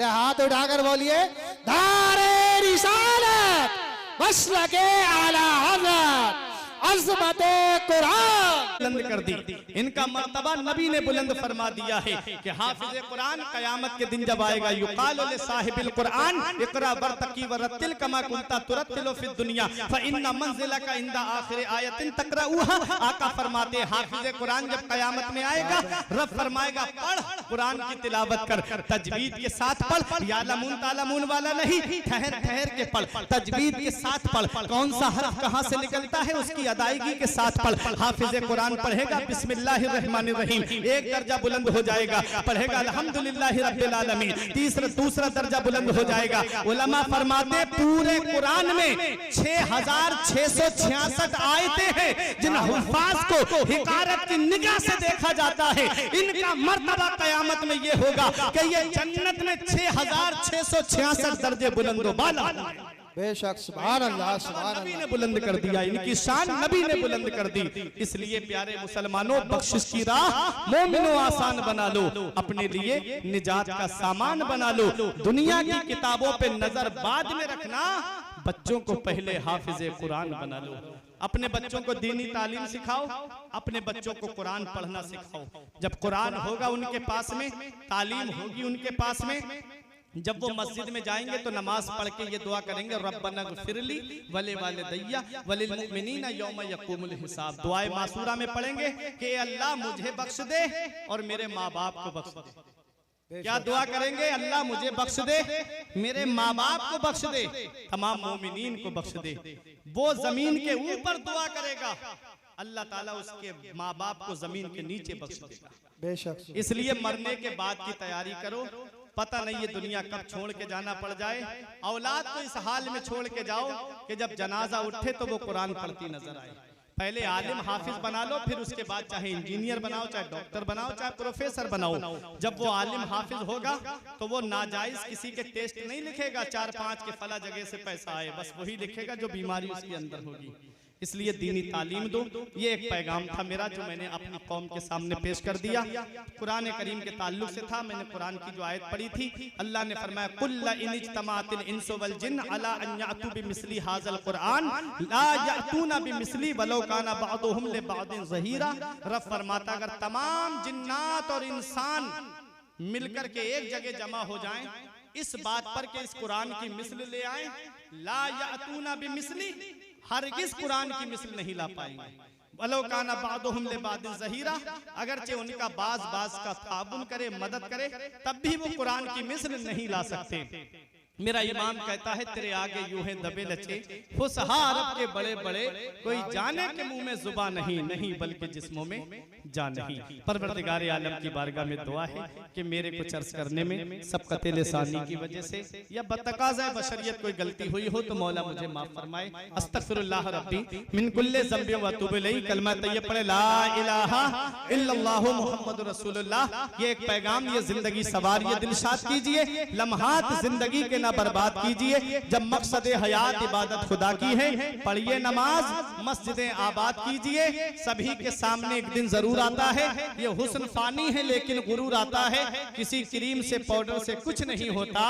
अरे हाथ उठाकर बोलिए, धारे रिसालत मसलके आला हज़रत अज़मत कुरान बुलंद कर दी। इनका मर्तबा नबी ने बुलंद फरमा दिया है कि हाफिज कुरान कयामत के दिन जब आएगा, युकालु लिसाहिबिल कुरान इक़रा वरतकी वरतिल कमा कुंता तुरतिलु फिद दुनिया फइन्ना मंज़िलका इंदा आखिर आयतिन तक़रऊहा। आका फरमाते हाफिज कुरान जब कयामत में आएगा, रब फरमाएगा पढ़, कुरान की तिलावत कर, तजवीद के साथ पढ़, यालमून तालमून वाला नहीं, ठहर ठहर के पढ़, तजवीद के साथ पढ़, कौन सा हर्फ कहां से निकलता है उसकी अदायगी के साथ पढ़। हाफिज कुरान पढ़ेगा बिस्मिल्लाहिर्रहमानिर्रहीम, एक दर्जा बुलंद हो जाएगा, पढ़ेगा अल्हम्दुलिल्लाहि रब्बिल आलमीन, दूसरा दर्जा बुलंद हो जाएगा। उलमा फरमाते पूरे कुरान में 6666 आयतें हैं जिन हुफ़ाज़ को हिकारत की निगाह से देखा जाता है। इनका मर्तबा कयामत में ये होगा कि ये जन्नत में 6666 दर्जे बुलंद बाला। बेशक सुभान अल्लाह सुभान नबी अल्लाह। ने बुलंद कर दिया, इनकी शान नबी ने बुलंद कर दी। इसलिए प्यारे मुसलमानों, बख्शिश की राह मोमिनों आसान बना लो, अपने लिए निजात का सामान बना लो। दुनिया की किताबों पे नजर बाद में रखना, बच्चों को पहले हाफिज कुरान बना लो। अपने बच्चों को दीनी तालीम सिखाओ, अपने बच्चों को कुरान पढ़ना सिखाओ। जब कुरान होगा उनके पास में, तालीम होगी उनके पास में, जब वो मस्जिद में जाएंगे तो नमाज पढ़ के ये दुआ करेंगे, रब्बना ग़फ़िरली वले वालिदैया वलिल मुमिनीना यौम यक़ूमुल हिसाब। दुआए मासूरा में पढ़ेंगे कि अल्लाह मुझे बख्श दे और मेरे माँ बाप को बख्श दे। क्या दुआ करेंगे? अल्लाह मुझे बख्श दे, मेरे माँ बाप को बख्श दे, तमाम मोमिनीन को बख्श दे। वो जमीन के ऊपर दुआ करेगा, अल्लाह ताला उसके माँ बाप को जमीन के नीचे बख्श देगा। बेशक इसलिए मरने के बाद की तैयारी करो, पता नहीं ये दुनिया कब छोड़ के जाना पड़ जाए। औलाद को इस हाल में छोड़ के जाओ कि जब जनाजा उठे तो वो कुरान पढ़ती नजर आए। पहले आलिम हाफिज बना लो, फिर उसके बाद चाहे इंजीनियर बनाओ, चाहे डॉक्टर बनाओ, चाहे प्रोफेसर बनाओ। जब वो आलिम हाफिज होगा तो वो नाजायज किसी के टेस्ट नहीं लिखेगा 4-5 के फला जगह से पैसा आए, बस वही लिखेगा जो बीमारी उसके अंदर होगी। इसलिए दीनी तालीम दो। ये एक पैगाम था मेरा जो मैंने अपनी कौम के सामने पेश कर दिया। कुरान करीम के ताल्लुक से था। मैंने कुरान की जो आयत पढ़ी थी, अल्लाह ने फरमाया कुल्ला इन इज्तमाअतिल इंसु वल जिन्न अला अन यातू बिमिस्ली हाज़ल कुरान ला यातूना बिमिस्ली वलो काना बअदुहुम लिबअदिन ज़हीरा। रब फरमाता अगर तमाम जिन्नात और इंसान मिलकर के एक जगह जमा हो जाएं इस बात पर कि इस कुरान की मिस्ल ले आए, ला यातूना बिमिस्ली, हरगिज़ कुरान की मिस्ल नहीं ला पाएंगे। वलो काना बादुहुम लिबादिन ज़हीरा, अगरचे उनका बाज का ताबुन करे, मदद करे, तब भी वो कुरान की मिस्ल नहीं ला सकते। मेरा इमाम कहता है तेरे आगे यूं है दबे लचे फुसहा अरब के बड़े बड़े, कोई जाने के मुंह में जुबा नहीं, नहीं बल्कि जिस्मों में जान नहीं। परवरदिगार आलम की बारगाह में दुआ है कि मेरे को चर्च करने में सबकत लिसानी की वजह से या बतकाज़ा बशरियत कोई गलती हुई हो तो मौला मुझे माफ फरमाए। अस्तगफिरुल्लाह रब्बी मिन कुल्लि ज़ंबि व अतूबु इलैहि। कलमा तैयब पढ़े ला इलाहा इल्लल्लाहु मुहम्मदुर रसूलुल्लाह। ये एक पैगाम, ये जिंदगी सवारिए दिलशाद कीजिए, लम्हात जिंदगी के बर्बाद कीजिए। जब मकसद हयात इबादत खुदा की है, पढ़िए नमाज, मस्जिदें आबाद कीजिए। सभी के सामने एक दिन जरूर आता है, ये हुस्न फानी है लेकिन गुरूर आता है। किसी क्रीम से पाउडर से कुछ नहीं होता,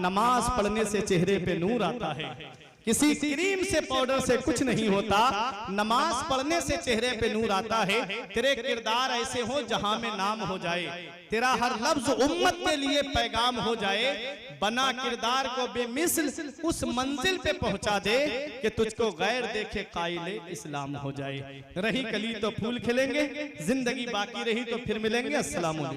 नमाज पढ़ने से चेहरे पे नूर आता है। किसी क्रीम से पाउडर से कुछ नहीं होता, नमाज पढ़ने से चेहरे पे नूर आता है। तेरे किरदार ऐसे हो जहां में नाम हो जाए, तेरा हर लफ्ज उम्मत के लिए पैगाम हो जाए। बना किरदार को बेमिसल उस मंजिल पे पहुंचा दे कि तुझको गैर देखे कायले इस्लाम हो जाए। रही कली तो फूल खिलेंगे, जिंदगी बाकी रही तो फिर मिलेंगे। अस्सलाम वालेकुम।